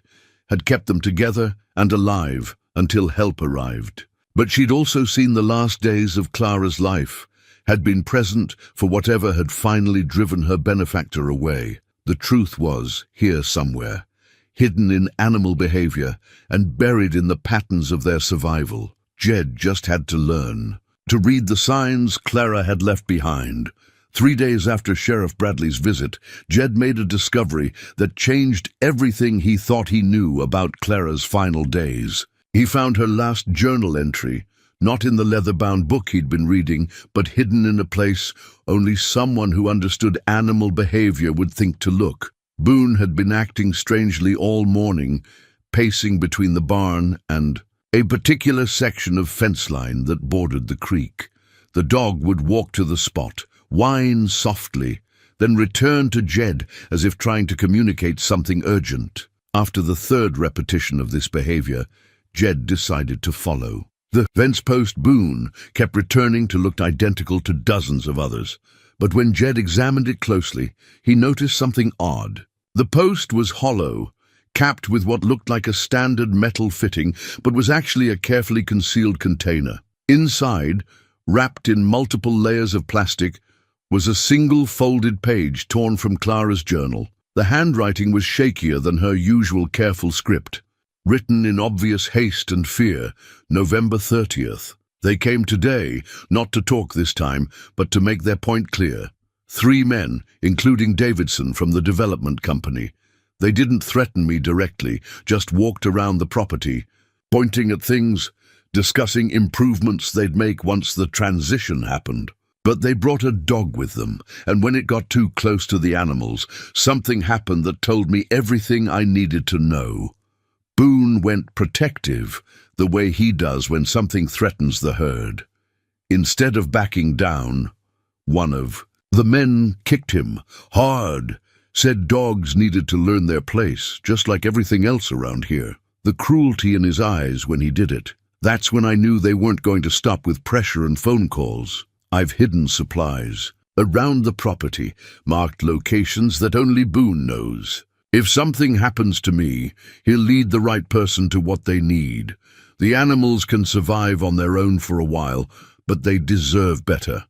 had kept them together and alive until help arrived. But she'd also seen the last days of Clara's life, had been present for whatever had finally driven her benefactor away. The truth was here somewhere, hidden in animal behavior and buried in the patterns of their survival. Jed just had to learn to read the signs Clara had left behind. 3 days after Sheriff Bradley's visit, Jed made a discovery that changed everything he thought he knew about Clara's final days. He found her last journal entry, not in the leather-bound book he'd been reading, but hidden in a place only someone who understood animal behavior would think to look. Boone had been acting strangely all morning, pacing between the barn and a particular section of fence line that bordered the creek. The dog would walk to the spot, whine softly, then return to Jed as if trying to communicate something urgent. After the third repetition of this behavior, Jed decided to follow. The fence post Boone kept returning to look identical to dozens of others, but when Jed examined it closely, he noticed something odd. The post was hollow, capped with what looked like a standard metal fitting, but was actually a carefully concealed container. Inside, wrapped in multiple layers of plastic, was a single folded page torn from Clara's journal. The handwriting was shakier than her usual careful script. Written in obvious haste and fear, November 30th. They came today, not to talk this time, but to make their point clear. 3 men, including Davidson from the development company. They didn't threaten me directly, just walked around the property, pointing at things, discussing improvements they'd make once the transition happened. But they brought a dog with them, and when it got too close to the animals, something happened that told me everything I needed to know. Boone went protective, the way he does when something threatens the herd. Instead of backing down, one of the men kicked him hard, said dogs needed to learn their place, just like everything else around here. The cruelty in his eyes when he did it. That's when I knew they weren't going to stop with pressure and phone calls. I've hidden supplies around the property, marked locations that only Boone knows. If something happens to me, he'll lead the right person to what they need. The animals can survive on their own for a while, but they deserve better.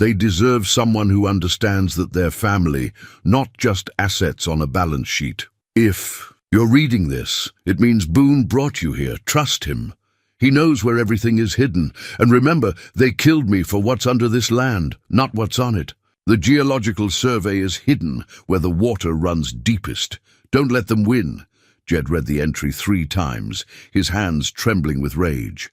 They deserve someone who understands that they're family, not just assets on a balance sheet. If you're reading this, it means Boone brought you here. Trust him. He knows where everything is hidden. And remember, they killed me for what's under this land, not what's on it. The geological survey is hidden where the water runs deepest. Don't let them win. Jed read the entry 3 times, his hands trembling with rage.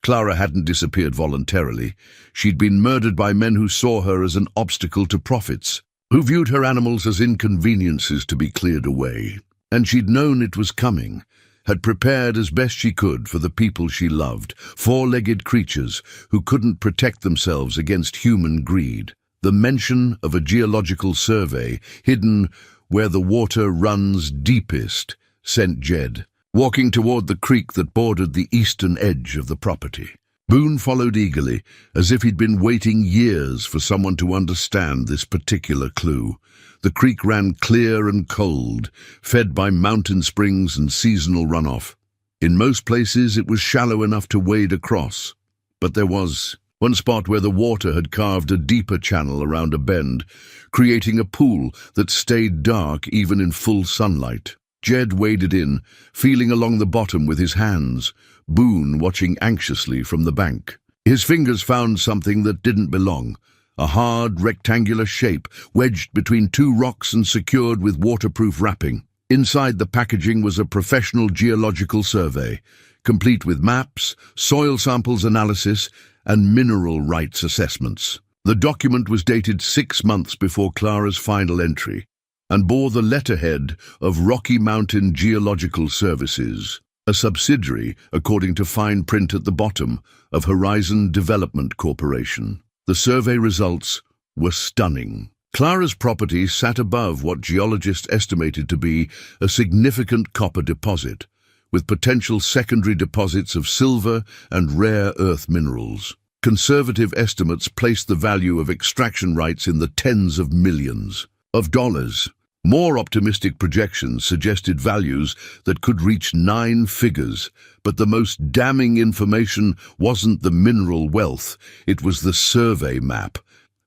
Clara hadn't disappeared voluntarily. She'd been murdered by men who saw her as an obstacle to profits, who viewed her animals as inconveniences to be cleared away. And she'd known it was coming, had prepared as best she could for the people she loved, 4-legged creatures who couldn't protect themselves against human greed. The mention of a geological survey, hidden where the water runs deepest, sent Jed walking toward the creek that bordered the eastern edge of the property. Boone followed eagerly, as if he'd been waiting years for someone to understand this particular clue. The creek ran clear and cold, fed by mountain springs and seasonal runoff. In most places it was shallow enough to wade across, but there was, one spot where the water had carved a deeper channel around a bend, creating a pool that stayed dark even in full sunlight. Jed waded in, feeling along the bottom with his hands, Boone watching anxiously from the bank. His fingers found something that didn't belong, a hard, rectangular shape wedged between two rocks and secured with waterproof wrapping. Inside the packaging was a professional geological survey, complete with maps, soil samples analysis, and mineral rights assessments. The document was dated 6 months before Clara's final entry, and bore the letterhead of Rocky Mountain Geological Services, a subsidiary, according to fine print at the bottom, of Horizon Development Corporation. The survey results were stunning. Clara's property sat above what geologists estimated to be a significant copper deposit, with potential secondary deposits of silver and rare earth minerals. Conservative estimates placed the value of extraction rights in the tens of millions of dollars. More optimistic projections suggested values that could reach 9 figures, but the most damning information wasn't the mineral wealth, it was the survey map.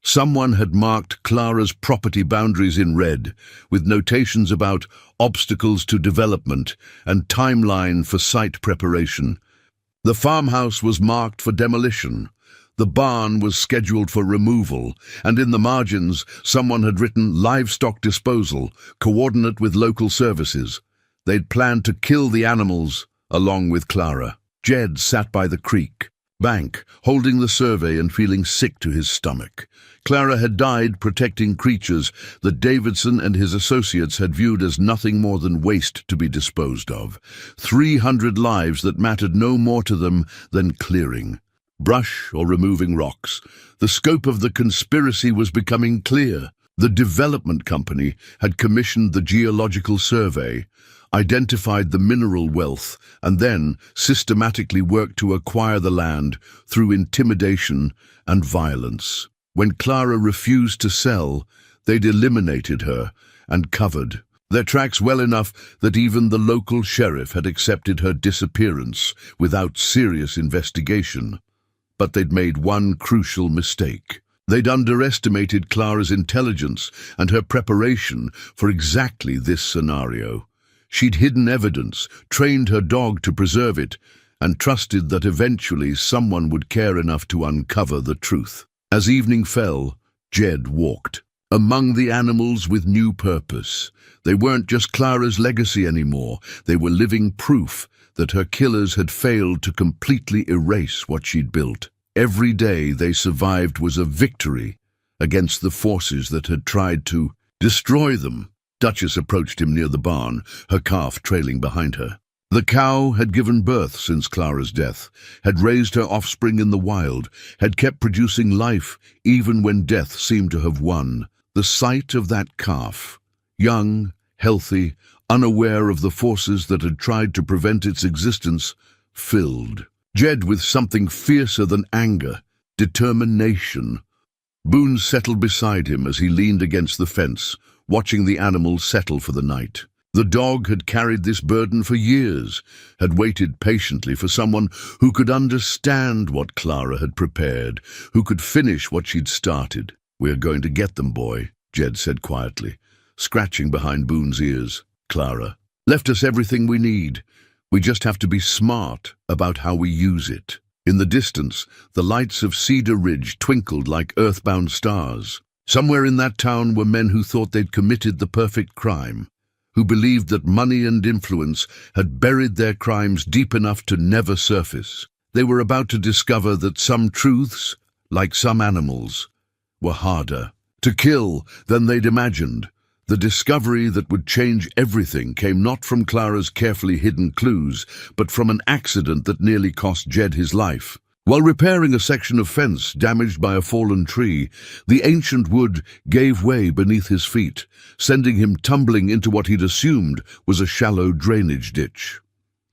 Someone had marked Clara's property boundaries in red, with notations about obstacles to development and timeline for site preparation. The farmhouse was marked for demolition. The barn was scheduled for removal, and in the margins, someone had written livestock disposal, coordinate with local services. They'd planned to kill the animals, along with Clara. Jed sat by the creek bank, holding the survey and feeling sick to his stomach. Clara had died protecting creatures that Davidson and his associates had viewed as nothing more than waste to be disposed of. 300 lives that mattered no more to them than clearing brush or removing rocks. The scope of the conspiracy was becoming clear. The development company had commissioned the geological survey, identified the mineral wealth, and then systematically worked to acquire the land through intimidation and violence. When Clara refused to sell, they'd eliminated her and covered their tracks well enough that even the local sheriff had accepted her disappearance without serious investigation. But they'd made one crucial mistake. They'd underestimated Clara's intelligence and her preparation for exactly this scenario. She'd hidden evidence, trained her dog to preserve it, and trusted that eventually someone would care enough to uncover the truth. As evening fell, Jed walked among the animals with new purpose. They weren't just Clara's legacy anymore. They were living proof that her killers had failed to completely erase what she'd built. Every day they survived was a victory against the forces that had tried to destroy them. Duchess approached him near the barn, her calf trailing behind her. The cow had given birth since Clara's death, had raised her offspring in the wild, had kept producing life even when death seemed to have won. The sight of that calf, young, healthy, unaware of the forces that had tried to prevent its existence, filled Jed with something fiercer than anger, determination. Boone settled beside him as he leaned against the fence, watching the animals settle for the night. The dog had carried this burden for years, had waited patiently for someone who could understand what Clara had prepared, who could finish what she'd started. "We're going to get them, boy," Jed said quietly, scratching behind Boone's ears. "Clara left us everything we need. We just have to be smart about how we use it." In the distance, the lights of Cedar Ridge twinkled like earthbound stars. Somewhere in that town were men who thought they'd committed the perfect crime, who believed that money and influence had buried their crimes deep enough to never surface. They were about to discover that some truths, like some animals, were harder to kill than they'd imagined. The discovery that would change everything came not from Clara's carefully hidden clues, but from an accident that nearly cost Jed his life. While repairing a section of fence damaged by a fallen tree, the ancient wood gave way beneath his feet, sending him tumbling into what he'd assumed was a shallow drainage ditch.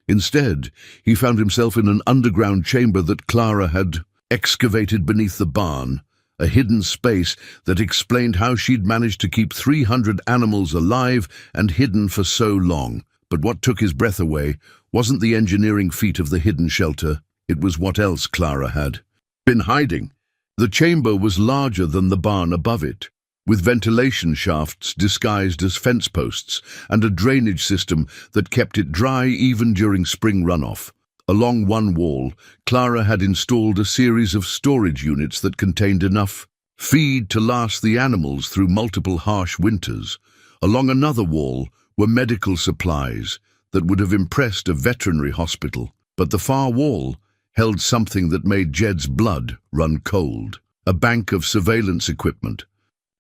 Instead, he found himself in an underground chamber that Clara had excavated beneath the barn, a hidden space that explained how she'd managed to keep 300 animals alive and hidden for so long. But what took his breath away wasn't the engineering feat of the hidden shelter. It was what else Clara had been hiding. The chamber was larger than the barn above it, with ventilation shafts disguised as fence posts and a drainage system that kept it dry even during spring runoff. Along one wall, Clara had installed a series of storage units that contained enough feed to last the animals through multiple harsh winters. Along another wall were medical supplies that would have impressed a veterinary hospital, but the far wall held something that made Jed's blood run cold. A bank of surveillance equipment.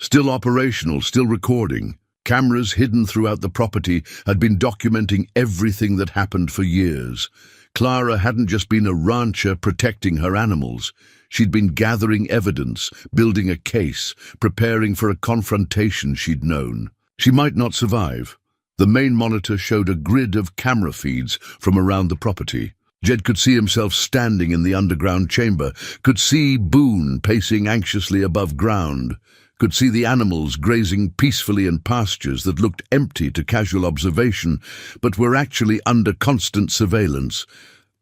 Still operational, still recording. Cameras hidden throughout the property had been documenting everything that happened for years. Clara hadn't just been a rancher protecting her animals. She'd been gathering evidence, building a case, preparing for a confrontation she'd known. She might not survive. The main monitor showed a grid of camera feeds from around the property. Jed could see himself standing in the underground chamber, could see Boone pacing anxiously above ground, could see the animals grazing peacefully in pastures that looked empty to casual observation, but were actually under constant surveillance.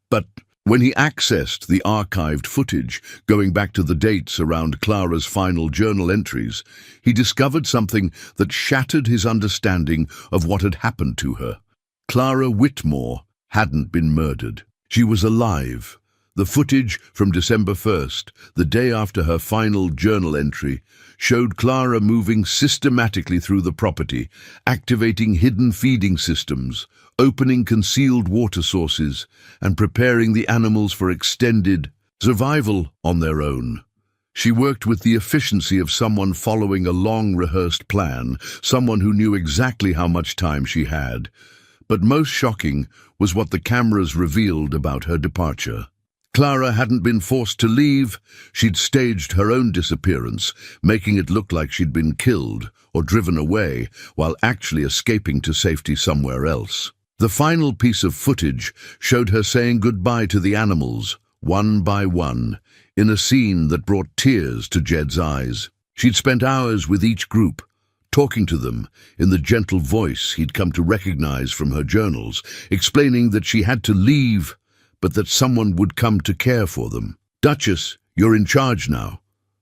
But when he accessed the archived footage, going back to the dates around Clara's final journal entries, he discovered something that shattered his understanding of what had happened to her. Clara Whitmore hadn't been murdered. She was alive. The footage from December 1st, the day after her final journal entry, showed Clara moving systematically through the property, activating hidden feeding systems, opening concealed water sources, and preparing the animals for extended survival on their own. She worked with the efficiency of someone following a long-rehearsed plan, someone who knew exactly how much time she had. But most shocking was what the cameras revealed about her departure. Clara hadn't been forced to leave. She'd staged her own disappearance, making it look like she'd been killed or driven away, while actually escaping to safety somewhere else. The final piece of footage showed her saying goodbye to the animals, one by one, in a scene that brought tears to Jed's eyes. She'd spent hours with each group, talking to them in the gentle voice he'd come to recognize from her journals, explaining that she had to leave, but that someone would come to care for them. "Duchess, you're in charge now,"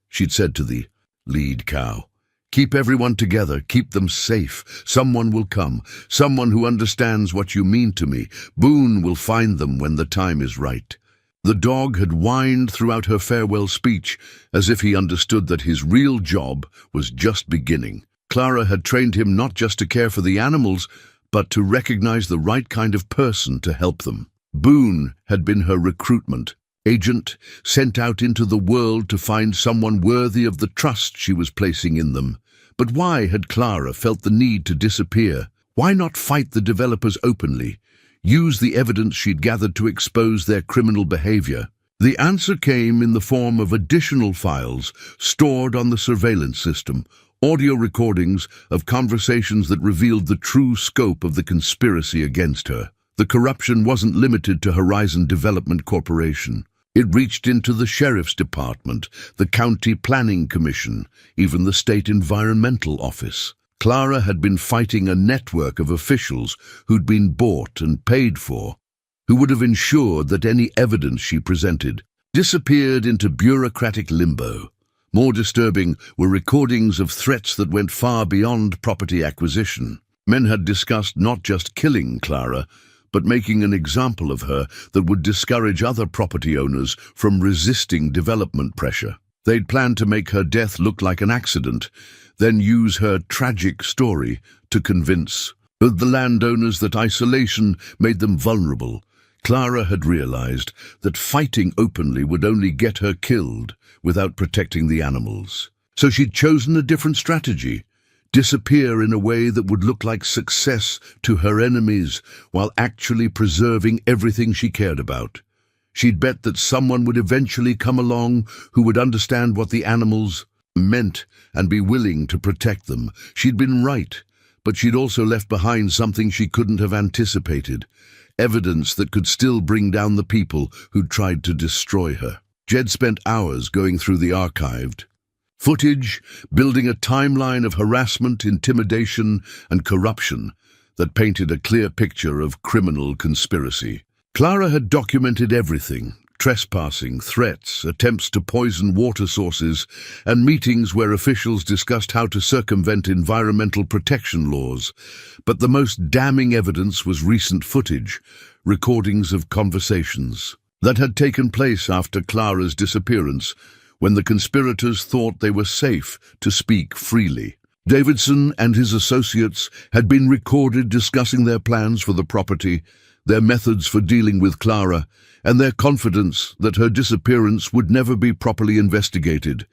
she'd said to the lead cow. "Keep everyone together, keep them safe. Someone will come, someone who understands what you mean to me. Boone will find them when the time is right." The dog had whined throughout her farewell speech, as if he understood that his real job was just beginning. Clara had trained him not just to care for the animals, but to recognize the right kind of person to help them. Boone had been her recruitment agent, sent out into the world to find someone worthy of the trust she was placing in them. But why had Clara felt the need to disappear? Why not fight the developers openly? Use the evidence she'd gathered to expose their criminal behavior? The answer came in the form of additional files stored on the surveillance system, audio recordings of conversations that revealed the true scope of the conspiracy against her. The corruption wasn't limited to Horizon Development Corporation. It reached into the Sheriff's Department, the County Planning Commission, even the State Environmental Office. Clara had been fighting a network of officials who'd been bought and paid for, who would have ensured that any evidence she presented disappeared into bureaucratic limbo. More disturbing were recordings of threats that went far beyond property acquisition. Men had discussed not just killing Clara, but making an example of her that would discourage other property owners from resisting development pressure. They'd planned to make her death look like an accident, then use her tragic story to convince the landowners that isolation made them vulnerable. Clara had realized that fighting openly would only get her killed without protecting the animals. So she'd chosen a different strategy. Disappear in a way that would look like success to her enemies while actually preserving everything she cared about. She'd bet that someone would eventually come along who would understand what the animals meant and be willing to protect them. She'd been right, but she'd also left behind something she couldn't have anticipated, evidence that could still bring down the people who'd tried to destroy her. Jed spent hours going through the archived footage, building a timeline of harassment, intimidation, and corruption that painted a clear picture of criminal conspiracy. Clara had documented everything, trespassing, threats, attempts to poison water sources, and meetings where officials discussed how to circumvent environmental protection laws. But the most damning evidence was recent footage, recordings of conversations that had taken place after Clara's disappearance, when the conspirators thought they were safe to speak freely. Davidson and his associates had been recorded discussing their plans for the property, their methods for dealing with Clara, and their confidence that her disappearance would never be properly investigated.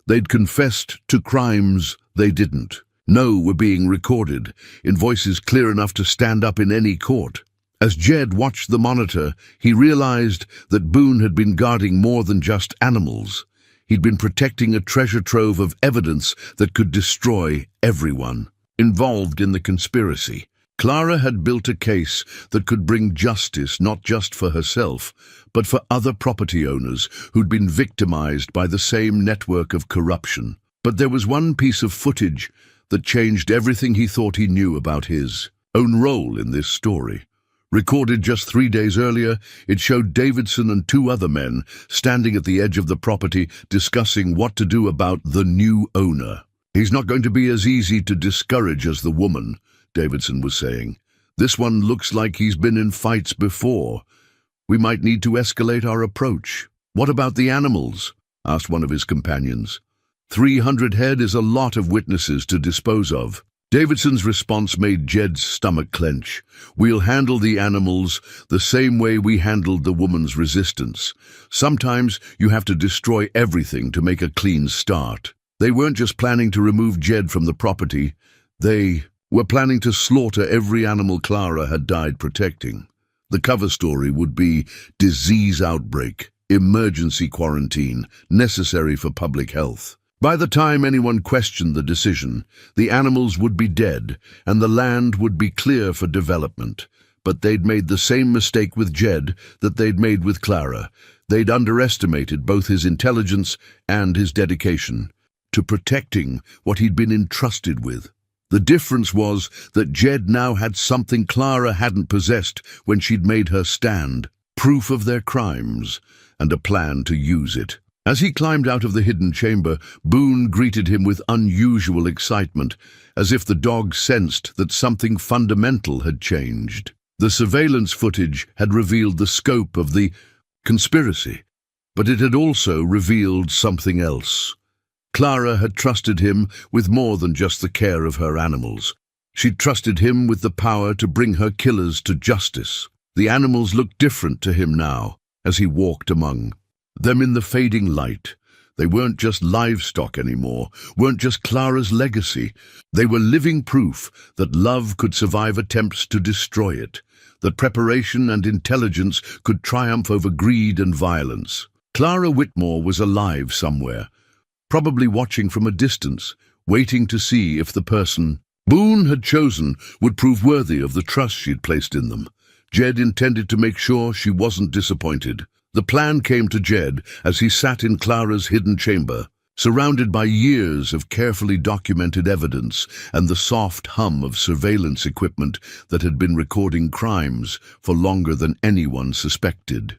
They'd confessed to crimes they didn't know were being recorded, in voices clear enough to stand up in any court. As Jed watched the monitor, he realized that Boone had been guarding more than just animals. He'd been protecting a treasure trove of evidence that could destroy everyone involved in the conspiracy. Clara had built a case that could bring justice not just for herself, but for other property owners who'd been victimized by the same network of corruption. But there was one piece of footage that changed everything he thought he knew about his own role in this story. Recorded just 3 days earlier, it showed Davidson and 2 other men standing at the edge of the property discussing what to do about the new owner. "He's not going to be as easy to discourage as the woman," Davidson was saying. "This one looks like he's been in fights before. We might need to escalate our approach." "What about the animals?" asked one of his companions. 300 head is a lot of witnesses to dispose of. Davidson's response made Jed's stomach clench. "We'll handle the animals the same way we handled the woman's resistance. Sometimes you have to destroy everything to make a clean start." They weren't just planning to remove Jed from the property. They were planning to slaughter every animal Clara had died protecting. The cover story would be disease outbreak, emergency quarantine, necessary for public health. By the time anyone questioned the decision, the animals would be dead and the land would be clear for development. But they'd made the same mistake with Jed that they'd made with Clara. They'd underestimated both his intelligence and his dedication to protecting what he'd been entrusted with. The difference was that Jed now had something Clara hadn't possessed when she'd made her stand: proof of their crimes and a plan to use it. As he climbed out of the hidden chamber, Boone greeted him with unusual excitement, as if the dog sensed that something fundamental had changed. The surveillance footage had revealed the scope of the conspiracy, but it had also revealed something else. Clara had trusted him with more than just the care of her animals. She'd trusted him with the power to bring her killers to justice. The animals looked different to him now, as he walked among them in the fading light. They weren't just livestock anymore, weren't just Clara's legacy. They were living proof that love could survive attempts to destroy it, that preparation and intelligence could triumph over greed and violence. Clara Whitmore was alive somewhere, probably watching from a distance, waiting to see if the person Boone had chosen would prove worthy of the trust she'd placed in them. Jed intended to make sure she wasn't disappointed. The plan came to Jed as he sat in Clara's hidden chamber, surrounded by years of carefully documented evidence and the soft hum of surveillance equipment that had been recording crimes for longer than anyone suspected.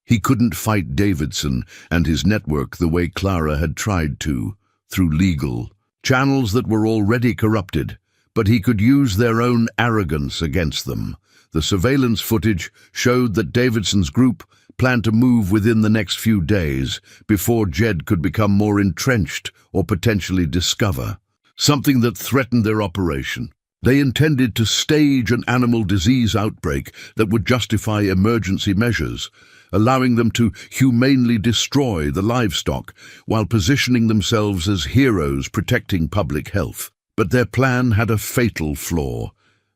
He couldn't fight Davidson and his network the way Clara had tried to, through legal channels that were already corrupted, but he could use their own arrogance against them. The surveillance footage showed that Davidson's group planned to move within the next few days before Jed could become more entrenched or potentially discover something that threatened their operation. They intended to stage an animal disease outbreak that would justify emergency measures, allowing them to humanely destroy the livestock while positioning themselves as heroes protecting public health. But their plan had a fatal flaw.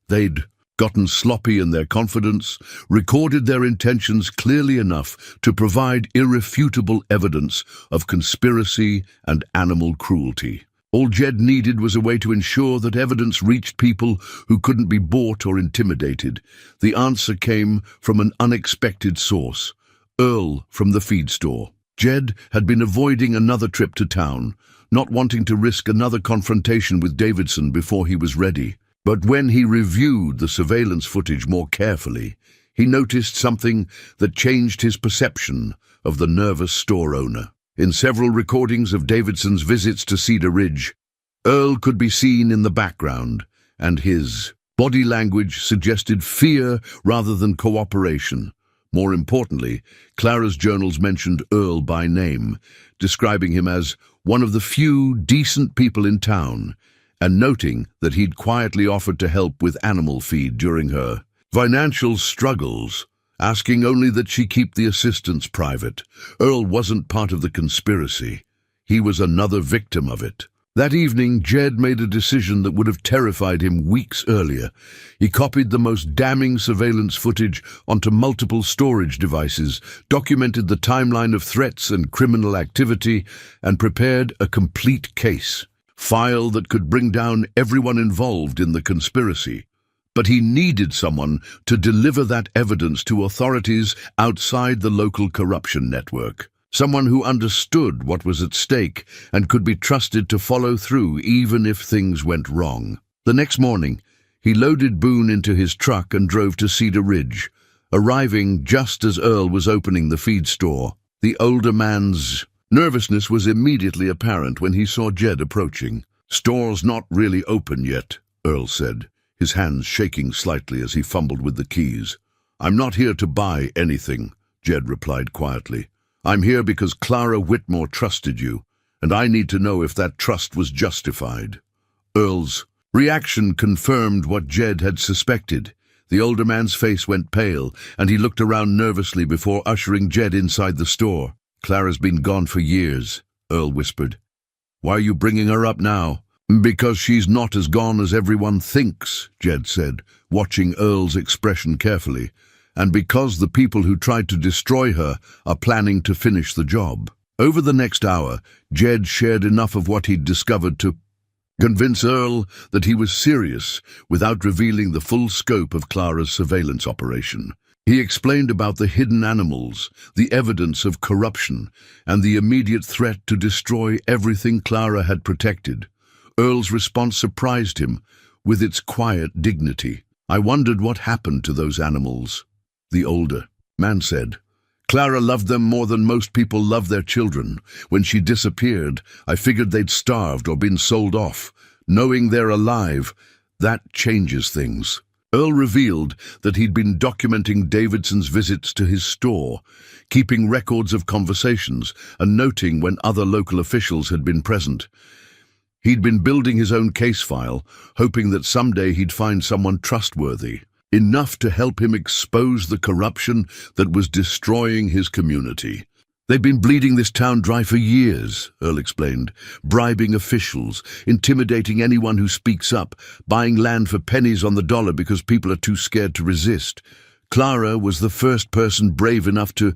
They'd gotten sloppy in their confidence, recorded their intentions clearly enough to provide irrefutable evidence of conspiracy and animal cruelty. All Jed needed was a way to ensure that evidence reached people who couldn't be bought or intimidated. The answer came from an unexpected source: Earl from the feed store. Jed had been avoiding another trip to town, not wanting to risk another confrontation with Davidson before he was ready. But when he reviewed the surveillance footage more carefully, he noticed something that changed his perception of the nervous store owner. In several recordings of Davidson's visits to Cedar Ridge, Earl could be seen in the background, and his body language suggested fear rather than cooperation. More importantly, Clara's journals mentioned Earl by name, describing him as one of the few decent people in town, and noting that he'd quietly offered to help with animal feed during her financial struggles, asking only that she keep the assistance private. Earl wasn't part of the conspiracy. He was another victim of it. That evening, Jed made a decision that would have terrified him weeks earlier. He copied the most damning surveillance footage onto multiple storage devices, documented the timeline of threats and criminal activity, and prepared a complete case file that could bring down everyone involved in the conspiracy. But he needed someone to deliver that evidence to authorities outside the local corruption network. Someone who understood what was at stake and could be trusted to follow through even if things went wrong. The next morning, he loaded Boone into his truck and drove to Cedar Ridge, arriving just as Earl was opening the feed store. The older man's nervousness was immediately apparent when he saw Jed approaching. "Store's not really open yet," Earl said, his hands shaking slightly as he fumbled with the keys. "I'm not here to buy anything," Jed replied quietly. "I'm here because Clara Whitmore trusted you, and I need to know if that trust was justified." Earl's reaction confirmed what Jed had suspected. The older man's face went pale, and he looked around nervously before ushering Jed inside the store. "Clara's been gone for years," Earl whispered. "Why are you bringing her up now?" "Because she's not as gone as everyone thinks," Jed said, watching Earl's expression carefully. "And because the people who tried to destroy her are planning to finish the job." Over the next hour, Jed shared enough of what he'd discovered to convince Earl that he was serious without revealing the full scope of Clara's surveillance operation. He explained about the hidden animals, the evidence of corruption, and the immediate threat to destroy everything Clara had protected. Earl's response surprised him with its quiet dignity. "I wondered what happened to those animals," the older man said. "Clara loved them more than most people love their children. When she disappeared, I figured they'd starved or been sold off. Knowing they're alive, that changes things." Earl revealed that he'd been documenting Davidson's visits to his store, keeping records of conversations and noting when other local officials had been present. He'd been building his own case file, hoping that someday he'd find someone trustworthy, enough to help him expose the corruption that was destroying his community. "They've been bleeding this town dry for years," Earl explained, "bribing officials, intimidating anyone who speaks up, buying land for pennies on the dollar because people are too scared to resist. Clara was the first person brave enough to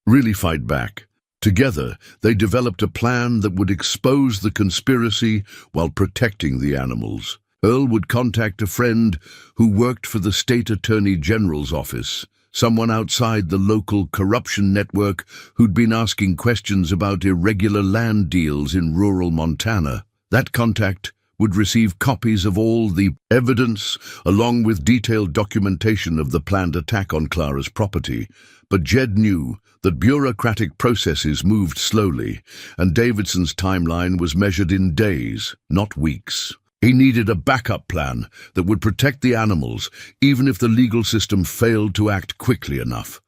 really fight back. Together, they developed a plan that would expose the conspiracy while protecting the animals." Earl would contact a friend who worked for the state attorney general's office, someone outside the local corruption network who'd been asking questions about irregular land deals in rural Montana. That contact would receive copies of all the evidence, along with detailed documentation of the planned attack on Clara's property. But Jed knew that bureaucratic processes moved slowly, and Davidson's timeline was measured in days, not weeks. He needed a backup plan that would protect the animals, even if the legal system failed to act quickly enough.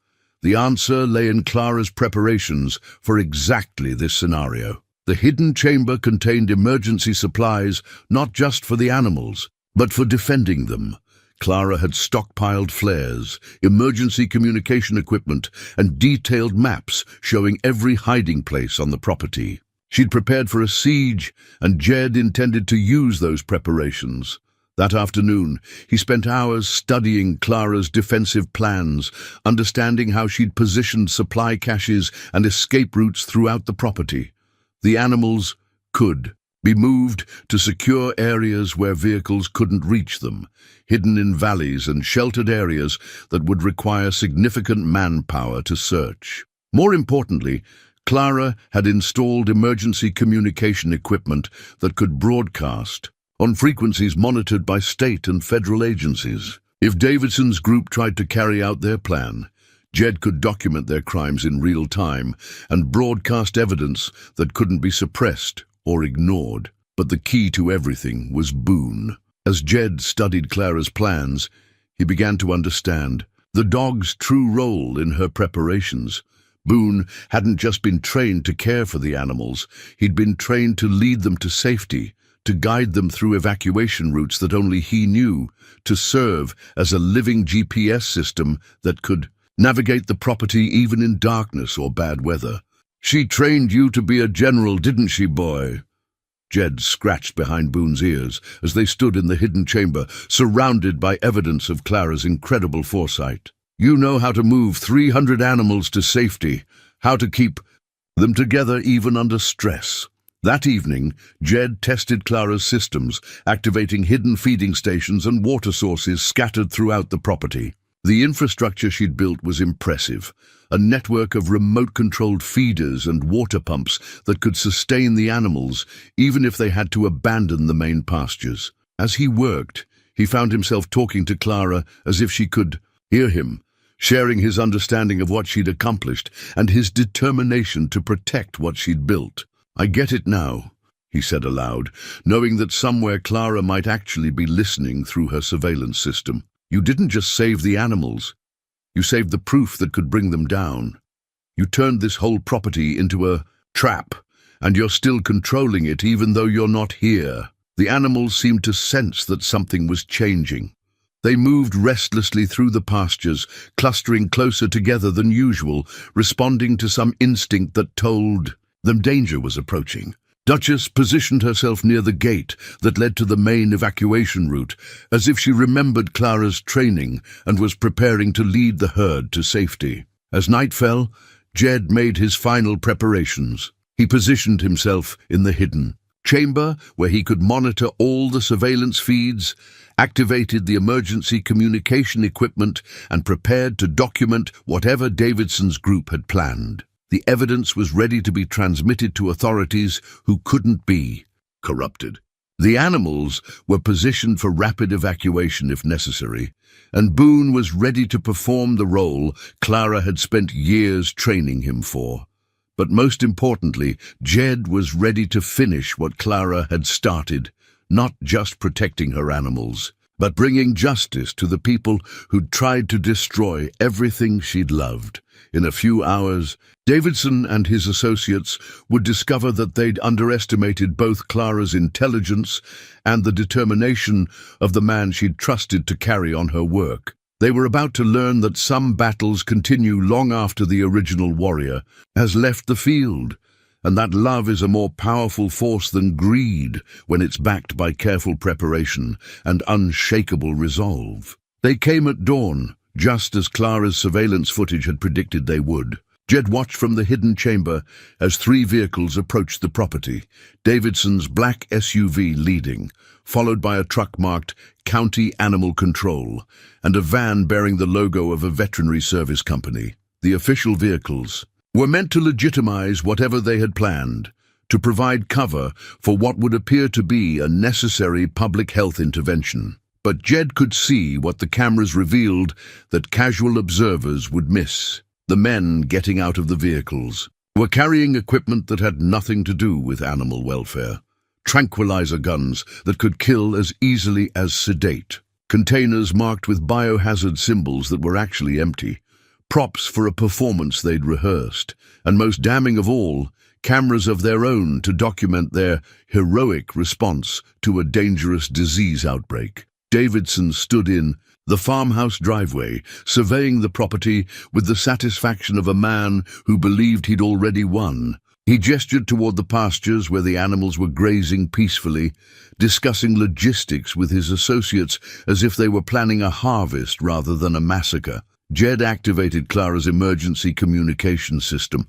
The answer lay in Clara's preparations for exactly this scenario. The hidden chamber contained emergency supplies, not just for the animals, but for defending them. Clara had stockpiled flares, emergency communication equipment, and detailed maps showing every hiding place on the property. She'd prepared for a siege, and Jed intended to use those preparations. That afternoon, he spent hours studying Clara's defensive plans, understanding how she'd positioned supply caches and escape routes throughout the property. The animals could be moved to secure areas where vehicles couldn't reach them, hidden in valleys and sheltered areas that would require significant manpower to search. More importantly, Clara had installed emergency communication equipment that could broadcast on frequencies monitored by state and federal agencies. If Davidson's group tried to carry out their plan, Jed could document their crimes in real time and broadcast evidence that couldn't be suppressed or ignored. But the key to everything was Boone. As Jed studied Clara's plans, he began to understand the dog's true role in her preparations. Boone hadn't just been trained to care for the animals, he'd been trained to lead them to safety, to guide them through evacuation routes that only he knew, to serve as a living GPS system that could navigate the property even in darkness or bad weather. "She trained you to be a general, didn't she, boy?" Jed scratched behind Boone's ears as they stood in the hidden chamber, surrounded by evidence of Clara's incredible foresight. "You know how to move 300 animals to safety, how to keep them together even under stress." That evening, Jed tested Clara's systems, activating hidden feeding stations and water sources scattered throughout the property. The infrastructure she'd built was impressive, a network of remote-controlled feeders and water pumps that could sustain the animals, even if they had to abandon the main pastures. As he worked, he found himself talking to Clara as if she could hear him, sharing his understanding of what she'd accomplished and his determination to protect what she'd built. "I get it now," he said aloud, knowing that somewhere Clara might actually be listening through her surveillance system. "You didn't just save the animals. You saved the proof that could bring them down. You turned this whole property into a trap, and you're still controlling it even though you're not here." The animals seemed to sense that something was changing. They moved restlessly through the pastures, clustering closer together than usual, responding to some instinct that told them danger was approaching. Duchess positioned herself near the gate that led to the main evacuation route, as if she remembered Clara's training and was preparing to lead the herd to safety. As night fell, Jed made his final preparations. He positioned himself in the hidden chamber where he could monitor all the surveillance feeds, activated the emergency communication equipment, and prepared to document whatever Davidson's group had planned. The evidence was ready to be transmitted to authorities who couldn't be corrupted. The animals were positioned for rapid evacuation if necessary, and Boone was ready to perform the role Clara had spent years training him for. But most importantly, Jed was ready to finish what Clara had started, not just protecting her animals, but bringing justice to the people who'd tried to destroy everything she'd loved. In a few hours, Davidson and his associates would discover that they'd underestimated both Clara's intelligence and the determination of the man she'd trusted to carry on her work. They were about to learn that some battles continue long after the original warrior has left the field, and that love is a more powerful force than greed when it's backed by careful preparation and unshakable resolve. They came at dawn, just as Clara's surveillance footage had predicted they would. Jed watched from the hidden chamber as 3 vehicles approached the property, Davidson's black SUV leading, followed by a truck marked County Animal Control, and a van bearing the logo of a veterinary service company. The official vehicles were meant to legitimize whatever they had planned, to provide cover for what would appear to be a necessary public health intervention. But Jed could see what the cameras revealed that casual observers would miss. The men getting out of the vehicles were carrying equipment that had nothing to do with animal welfare. Tranquilizer guns that could kill as easily as sedate. Containers marked with biohazard symbols that were actually empty. Props for a performance they'd rehearsed. And most damning of all, cameras of their own to document their heroic response to a dangerous disease outbreak. Davidson stood in the farmhouse driveway, surveying the property with the satisfaction of a man who believed he'd already won. He gestured toward the pastures where the animals were grazing peacefully, discussing logistics with his associates as if they were planning a harvest rather than a massacre. Jed activated Clara's emergency communication system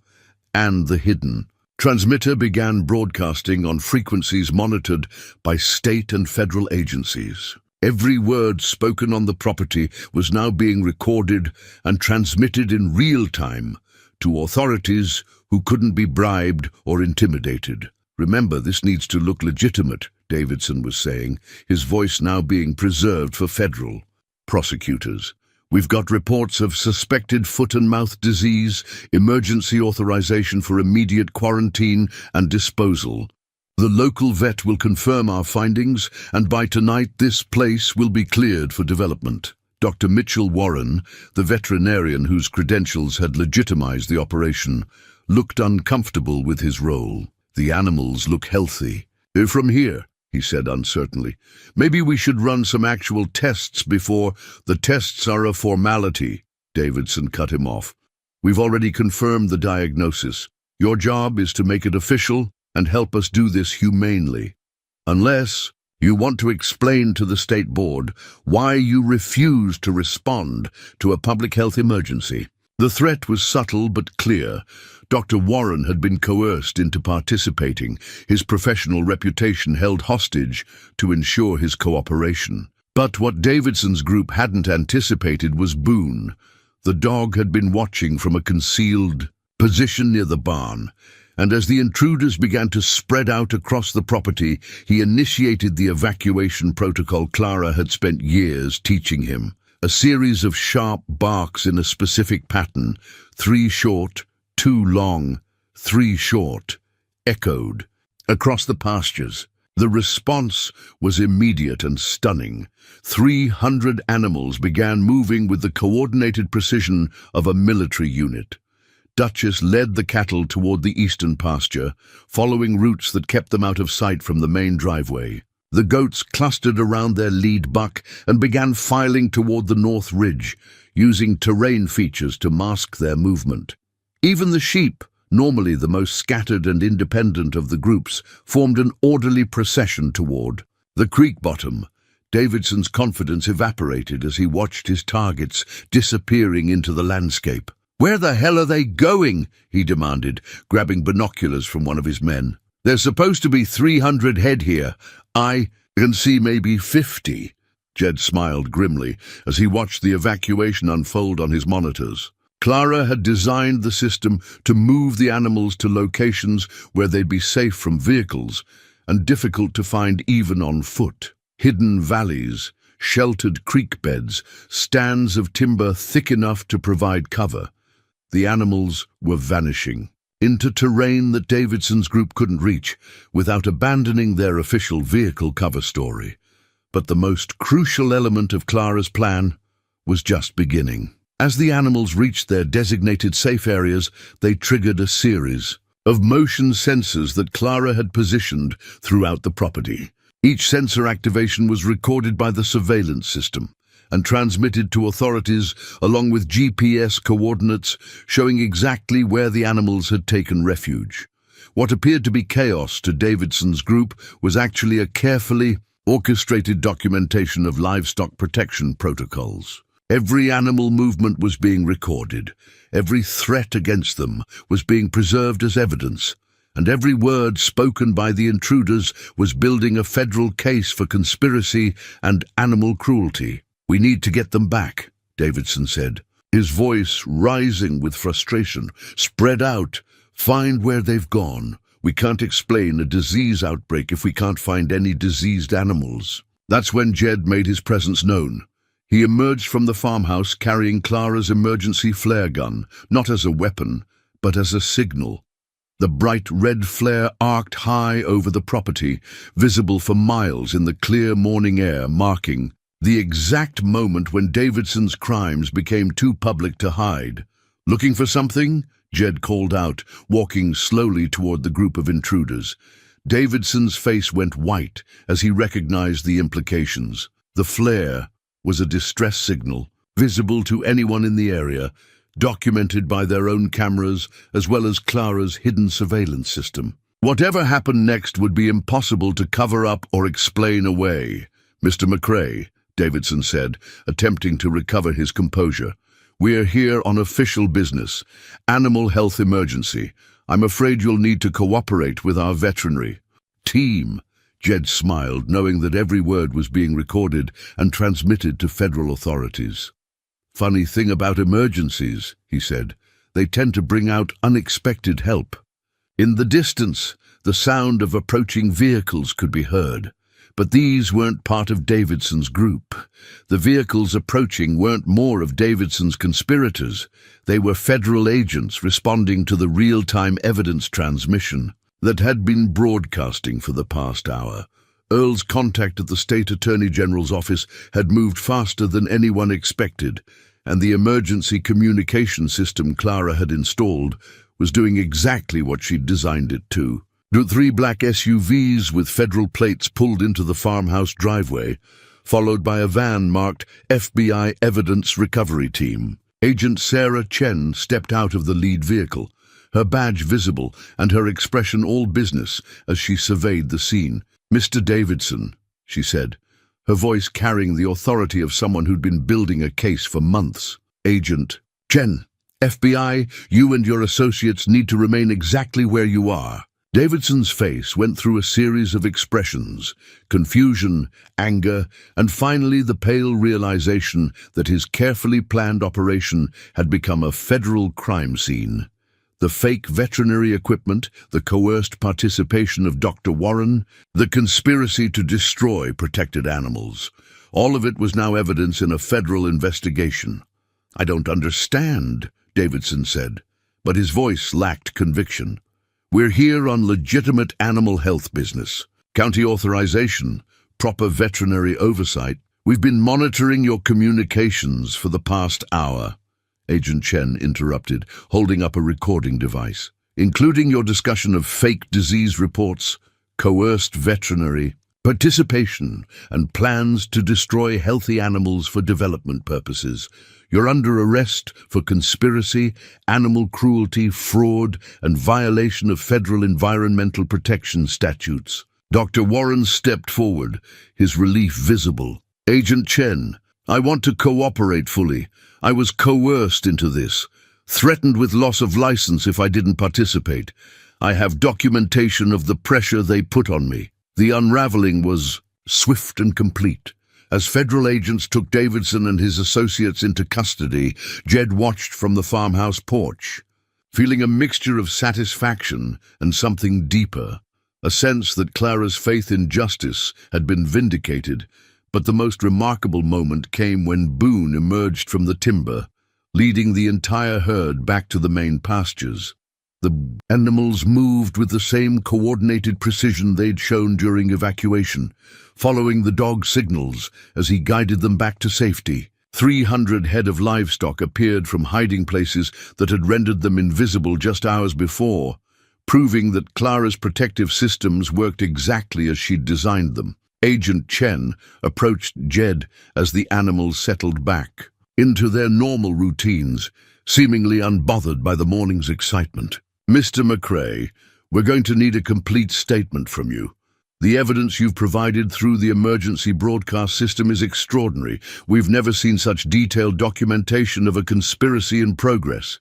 and the hidden transmitter began broadcasting on frequencies monitored by state and federal agencies. Every word spoken on the property was now being recorded and transmitted in real time to authorities who couldn't be bribed or intimidated. "Remember, this needs to look legitimate," Davidson was saying, his voice now being preserved for federal prosecutors. We've got reports of suspected foot and mouth disease, emergency authorization for immediate quarantine and disposal. The local vet will confirm our findings, and by tonight this place will be cleared for development. Dr. Mitchell Warren, the veterinarian whose credentials had legitimized the operation, looked uncomfortable with his role. The animals look healthy. From here, he said uncertainly, maybe we should run some actual tests before. The tests are a formality. Davidson cut him off. We've already confirmed the diagnosis. Your job is to make it official and help us do this humanely. Unless you want to explain to the state board why you refuse to respond to a public health emergency. The threat was subtle but clear. Dr. Warren had been coerced into participating, his professional reputation held hostage to ensure his cooperation. But what Davidson's group hadn't anticipated was Boone. The dog had been watching from a concealed position near the barn, and as the intruders began to spread out across the property, he initiated the evacuation protocol Clara had spent years teaching him. A series of sharp barks in a specific pattern, 3 short, 2 long, 3 short, echoed across the pastures. The response was immediate and stunning. 300 animals began moving with the coordinated precision of a military unit. Duchess led the cattle toward the eastern pasture, following routes that kept them out of sight from the main driveway. The goats clustered around their lead buck and began filing toward the north ridge, using terrain features to mask their movement. Even the sheep, normally the most scattered and independent of the groups, formed an orderly procession toward the creek bottom. Davidson's confidence evaporated as he watched his targets disappearing into the landscape. "Where the hell are they going?" he demanded, grabbing binoculars from one of his men. "There's supposed to be 300 head here. I can see maybe 50. Jed smiled grimly as he watched the evacuation unfold on his monitors. Clara had designed the system to move the animals to locations where they'd be safe from vehicles and difficult to find even on foot. Hidden valleys, sheltered creek beds, stands of timber thick enough to provide cover. The animals were vanishing into terrain that Davidson's group couldn't reach without abandoning their official vehicle cover story. But the most crucial element of Clara's plan was just beginning. As the animals reached their designated safe areas, they triggered a series of motion sensors that Clara had positioned throughout the property. Each sensor activation was recorded by the surveillance system and transmitted to authorities along with GPS coordinates showing exactly where the animals had taken refuge. What appeared to be chaos to Davidson's group was actually a carefully orchestrated documentation of livestock protection protocols. Every animal movement was being recorded, every threat against them was being preserved as evidence, and every word spoken by the intruders was building a federal case for conspiracy and animal cruelty. "We need to get them back," Davidson said, his voice rising with frustration. "Spread out, find where they've gone. We can't explain a disease outbreak if we can't find any diseased animals." That's when Jed made his presence known. He emerged from the farmhouse carrying Clara's emergency flare gun, not as a weapon, but as a signal. The bright red flare arced high over the property, visible for miles in the clear morning air, marking the exact moment when Davidson's crimes became too public to hide. "Looking for something?" Jed called out, walking slowly toward the group of intruders. Davidson's face went white as he recognized the implications. The flare was a distress signal, visible to anyone in the area, documented by their own cameras as well as Clara's hidden surveillance system. Whatever happened next would be impossible to cover up or explain away. "Mr. McCrae," Davidson said, attempting to recover his composure, "we are here on official business, animal health emergency. I'm afraid you'll need to cooperate with our veterinary team." Jed smiled, knowing that every word was being recorded and transmitted to federal authorities. "Funny thing about emergencies," he said, "they tend to bring out unexpected help." In the distance, the sound of approaching vehicles could be heard, But these weren't part of Davidson's group. The vehicles approaching weren't more of Davidson's conspirators. They were federal agents responding to the real-time evidence transmission that had been broadcasting for the past hour. Earl's contact at the State Attorney General's office had moved faster than anyone expected, and the emergency communication system Clara had installed was doing exactly what she'd designed it to. The 3 black SUVs with federal plates pulled into the farmhouse driveway, followed by a van marked FBI Evidence Recovery Team. Agent Sarah Chen stepped out of the lead vehicle, her badge visible and her expression all business as she surveyed the scene. "Mr. Davidson," she said, her voice carrying the authority of someone who'd been building a case for months. "Agent Chen, FBI, you and your associates need to remain exactly where you are." Davidson's face went through a series of expressions: confusion, anger, and finally the pale realization that his carefully planned operation had become a federal crime scene. The fake veterinary equipment, the coerced participation of Dr. Warren, the conspiracy to destroy protected animals. All of it was now evidence in a federal investigation. "I don't understand," Davidson said, but his voice lacked conviction. "We're here on legitimate animal health business. County authorization, proper veterinary oversight. We've been monitoring your communications for the past hour," Agent Chen interrupted, holding up a recording device, "including your discussion of fake disease reports, coerced veterinary participation, and plans to destroy healthy animals for development purposes. You're under arrest for conspiracy, animal cruelty, fraud, and violation of federal environmental protection statutes." Dr. Warren stepped forward, his relief visible. "Agent Chen, I want to cooperate fully. I was coerced into this, threatened with loss of license if I didn't participate. I have documentation of the pressure they put on me." The unraveling was swift and complete. As federal agents took Davidson and his associates into custody, Jed watched from the farmhouse porch, feeling a mixture of satisfaction and something deeper, a sense that Clara's faith in justice had been vindicated. But the most remarkable moment came when Boone emerged from the timber, leading the entire herd back to the main pastures. The animals moved with the same coordinated precision they'd shown during evacuation, following the dog's signals as he guided them back to safety. 300 head of livestock appeared from hiding places that had rendered them invisible just hours before, proving that Clara's protective systems worked exactly as she'd designed them. Agent Chen approached Jed as the animals settled back into their normal routines, seemingly unbothered by the morning's excitement. "Mr. McCrae, we're going to need a complete statement from you. The evidence you've provided through the emergency broadcast system is extraordinary. We've never seen such detailed documentation of a conspiracy in progress."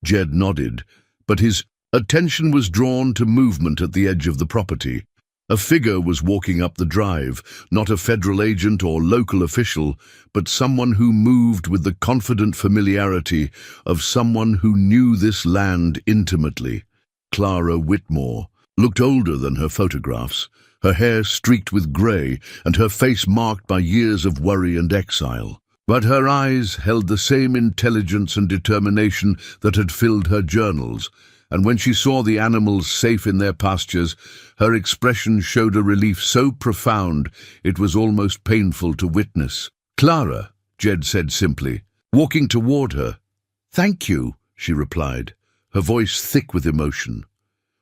Jed nodded, but his attention was drawn to movement at the edge of the property. A figure was walking up the drive, not a federal agent or local official, but someone who moved with the confident familiarity of someone who knew this land intimately. Clara Whitmore looked older than her photographs, her hair streaked with grey and her face marked by years of worry and exile. But her eyes held the same intelligence and determination that had filled her journals, and when she saw the animals safe in their pastures, her expression showed a relief so profound it was almost painful to witness. "Clara," Jed said simply, walking toward her. "Thank you," she replied, her voice thick with emotion.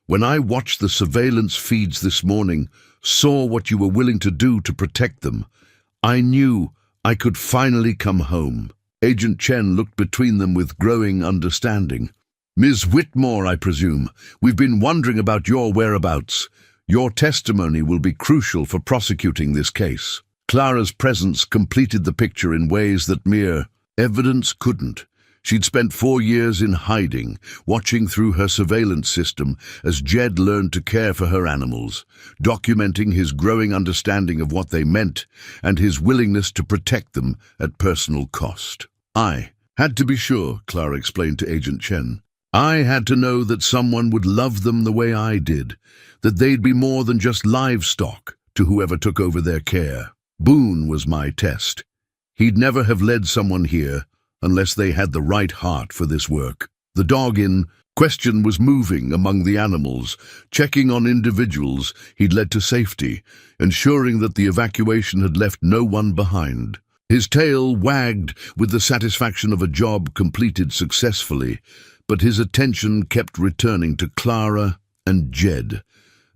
"When I watched the surveillance feeds this morning, saw what you were willing to do to protect them, I knew I could finally come home." Agent Chen looked between them with growing understanding. "Ms. Whitmore, I presume. We've been wondering about your whereabouts. Your testimony will be crucial for prosecuting this case." Clara's presence completed the picture in ways that mere evidence couldn't. She'd spent 4 years in hiding, watching through her surveillance system as Jed learned to care for her animals, documenting his growing understanding of what they meant and his willingness to protect them at personal cost. "I had to be sure," Clara explained to Agent Chen. "I had to know that someone would love them the way I did, that they'd be more than just livestock, to whoever took over their care. Boone was my test. He'd never have led someone here unless they had the right heart for this work. The dog in question was moving among the animals, checking on individuals he'd led to safety, ensuring that the evacuation had left no one behind. His tail wagged with the satisfaction of a job completed successfully, but his attention kept returning to Clara and Jed,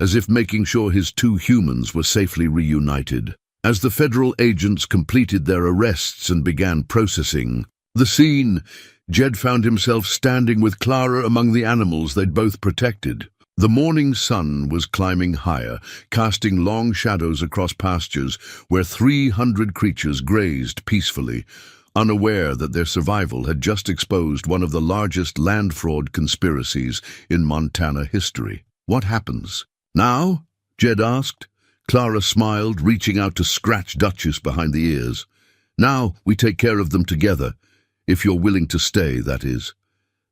as if making sure his two humans were safely reunited. As the federal agents completed their arrests and began processing the scene, Jed found himself standing with Clara among the animals they'd both protected. The morning sun was climbing higher, casting long shadows across pastures where 300 creatures grazed peacefully, unaware that their survival had just exposed one of the largest land fraud conspiracies in Montana history. "What happens now?" Jed asked. Clara smiled, reaching out to scratch Duchess behind the ears. "Now we take care of them together. If you're willing to stay, that is.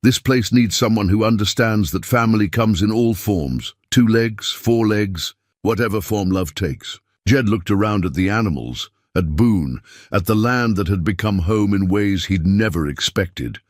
This place needs someone who understands that family comes in all forms, 2 legs, 4 legs, whatever form love takes." Jed looked around at the animals, at Boone, at the land that had become home in ways he'd never expected.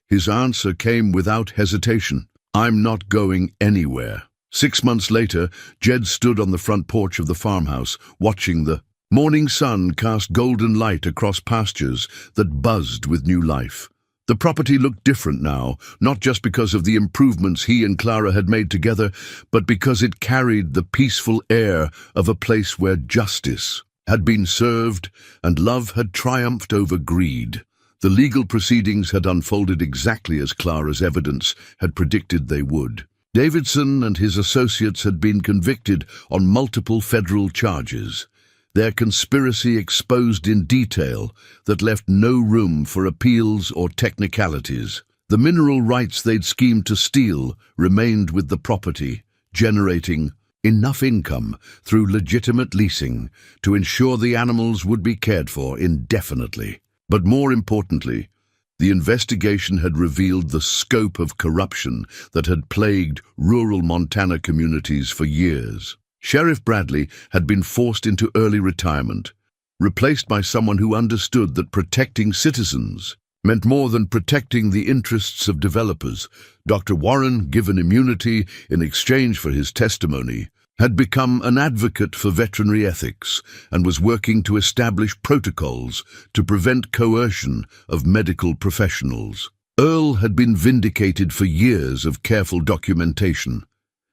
His answer came without hesitation. "I'm not going anywhere." 6 months later, Jed stood on the front porch of the farmhouse, watching the morning sun cast golden light across pastures that buzzed with new life. The property looked different now, not just because of the improvements he and Clara had made together, but because it carried the peaceful air of a place where justice had been served and love had triumphed over greed. The legal proceedings had unfolded exactly as Clara's evidence had predicted they would. Davidson and his associates had been convicted on multiple federal charges, their conspiracy exposed in detail that left no room for appeals or technicalities. The mineral rights they'd schemed to steal remained with the property, generating enough income through legitimate leasing to ensure the animals would be cared for indefinitely. But more importantly, the investigation had revealed the scope of corruption that had plagued rural Montana communities for years. Sheriff Bradley had been forced into early retirement, replaced by someone who understood that protecting citizens meant more than protecting the interests of developers. Dr. Warren, given immunity in exchange for his testimony, had become an advocate for veterinary ethics and was working to establish protocols to prevent coercion of medical professionals. Earl had been vindicated for years of careful documentation,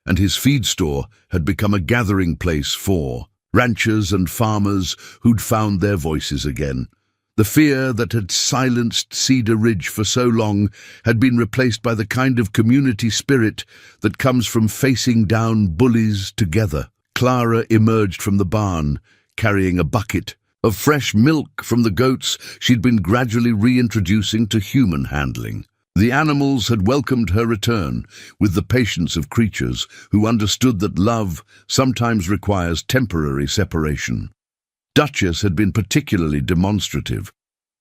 and his feed store had become a gathering place for ranchers and farmers who'd found their voices again. The fear that had silenced Cedar Ridge for so long had been replaced by the kind of community spirit that comes from facing down bullies together. Clara emerged from the barn, carrying a bucket of fresh milk from the goats she'd been gradually reintroducing to human handling. The animals had welcomed her return with the patience of creatures who understood that love sometimes requires temporary separation. Duchess had been particularly demonstrative,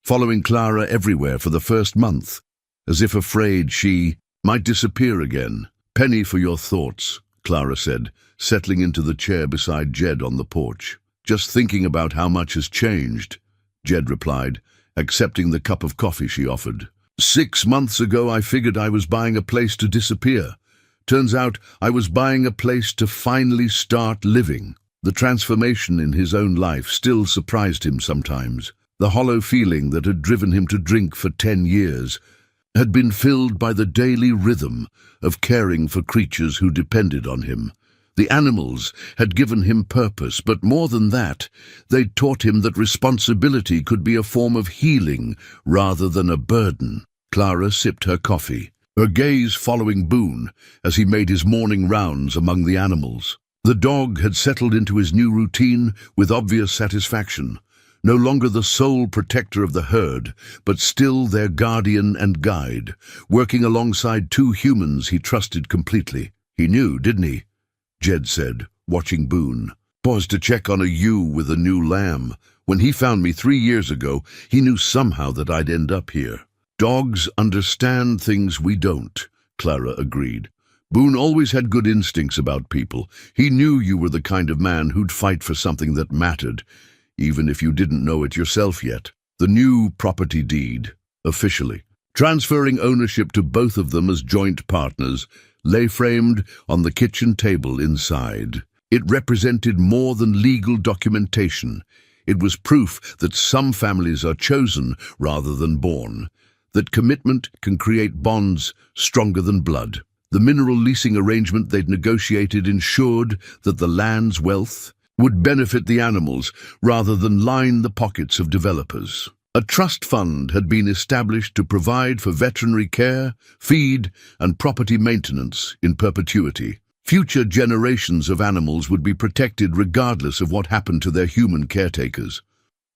following Clara everywhere for the first month, as if afraid she might disappear again. "Penny for your thoughts," Clara said, settling into the chair beside Jed on the porch. "Just thinking about how much has changed," Jed replied, accepting the cup of coffee she offered. 6 months ago I figured I was buying a place to disappear. Turns out I was buying a place to finally start living." The transformation in his own life still surprised him sometimes. The hollow feeling that had driven him to drink for 10 years had been filled by the daily rhythm of caring for creatures who depended on him. The animals had given him purpose, but more than that, they'd taught him that responsibility could be a form of healing rather than a burden. Clara sipped her coffee, her gaze following Boone as he made his morning rounds among the animals. The dog had settled into his new routine with obvious satisfaction, no longer the sole protector of the herd, but still their guardian and guide, working alongside 2 humans he trusted completely. "He knew, didn't he?" Jed said, watching Boone. "Paused to check on a ewe with a new lamb. When he found me 3 years ago, he knew somehow that I'd end up here." "Dogs understand things we don't," Clara agreed. Boone always had good instincts about people. He knew you were the kind of man who'd fight for something that mattered, even if you didn't know it yourself yet. The new property deed, officially, transferring ownership to both of them as joint partners, lay framed on the kitchen table inside. It represented more than legal documentation. It was proof that some families are chosen rather than born, that commitment can create bonds stronger than blood. The mineral leasing arrangement they'd negotiated ensured that the land's wealth would benefit the animals rather than line the pockets of developers. A trust fund had been established to provide for veterinary care, feed, and property maintenance in perpetuity. Future generations of animals would be protected regardless of what happened to their human caretakers.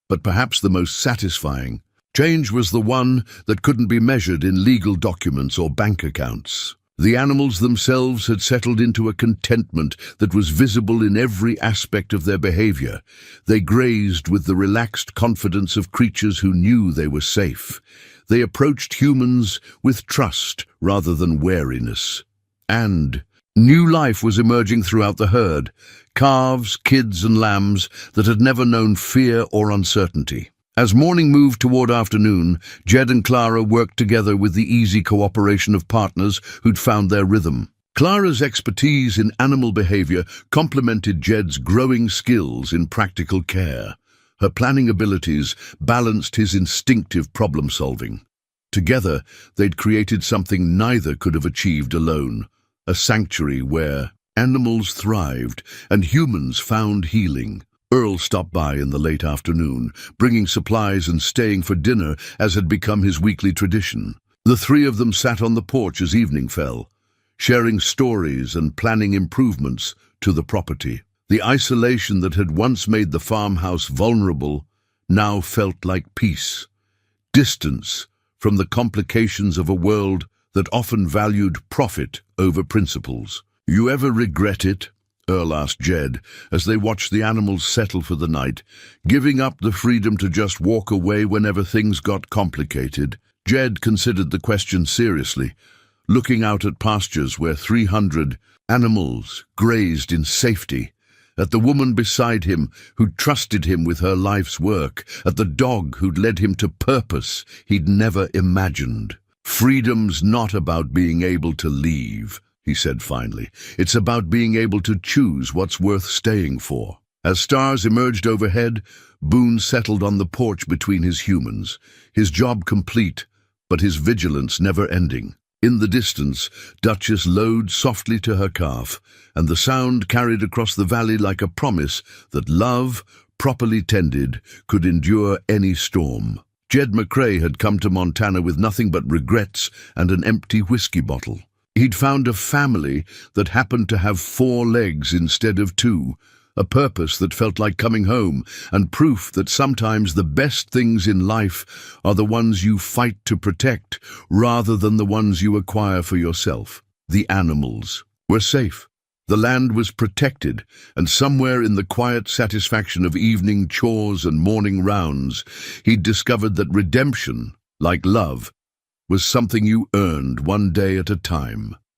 But perhaps the most satisfying change was the one that couldn't be measured in legal documents or bank accounts. The animals themselves had settled into a contentment that was visible in every aspect of their behavior. They grazed with the relaxed confidence of creatures who knew they were safe. They approached humans with trust rather than wariness. And new life was emerging throughout the herd, calves, kids, and lambs that had never known fear or uncertainty. As morning moved toward afternoon, Jed and Clara worked together with the easy cooperation of partners who'd found their rhythm. Clara's expertise in animal behavior complemented Jed's growing skills in practical care. Her planning abilities balanced his instinctive problem-solving. Together, they'd created something neither could have achieved alone, a sanctuary where animals thrived and humans found healing. Earl stopped by in the late afternoon, bringing supplies and staying for dinner as had become his weekly tradition. The three of them sat on the porch as evening fell, sharing stories and planning improvements to the property. The isolation that had once made the farmhouse vulnerable now felt like peace, distance from the complications of a world that often valued profit over principles. "You ever regret it?" Earl asked Jed as they watched the animals settle for the night, giving up the freedom to just walk away whenever things got complicated. Jed considered the question seriously, looking out at pastures where 300 animals grazed in safety, at the woman beside him who'd trusted him with her life's work, at the dog who'd led him to purpose he'd never imagined. "Freedom's not about being able to leave," he said finally. "It's about being able to choose what's worth staying for." As stars emerged overhead, Boone settled on the porch between his humans, his job complete, but his vigilance never ending. In the distance, Duchess lowed softly to her calf, and the sound carried across the valley like a promise that love, properly tended, could endure any storm. Jed McCrae had come to Montana with nothing but regrets and an empty whiskey bottle. He'd found a family that happened to have 4 legs instead of 2, a purpose that felt like coming home, and proof that sometimes the best things in life are the ones you fight to protect rather than the ones you acquire for yourself. The animals were safe. The land was protected, and somewhere in the quiet satisfaction of evening chores and morning rounds, he'd discovered that redemption, like love, was something you earned one day at a time.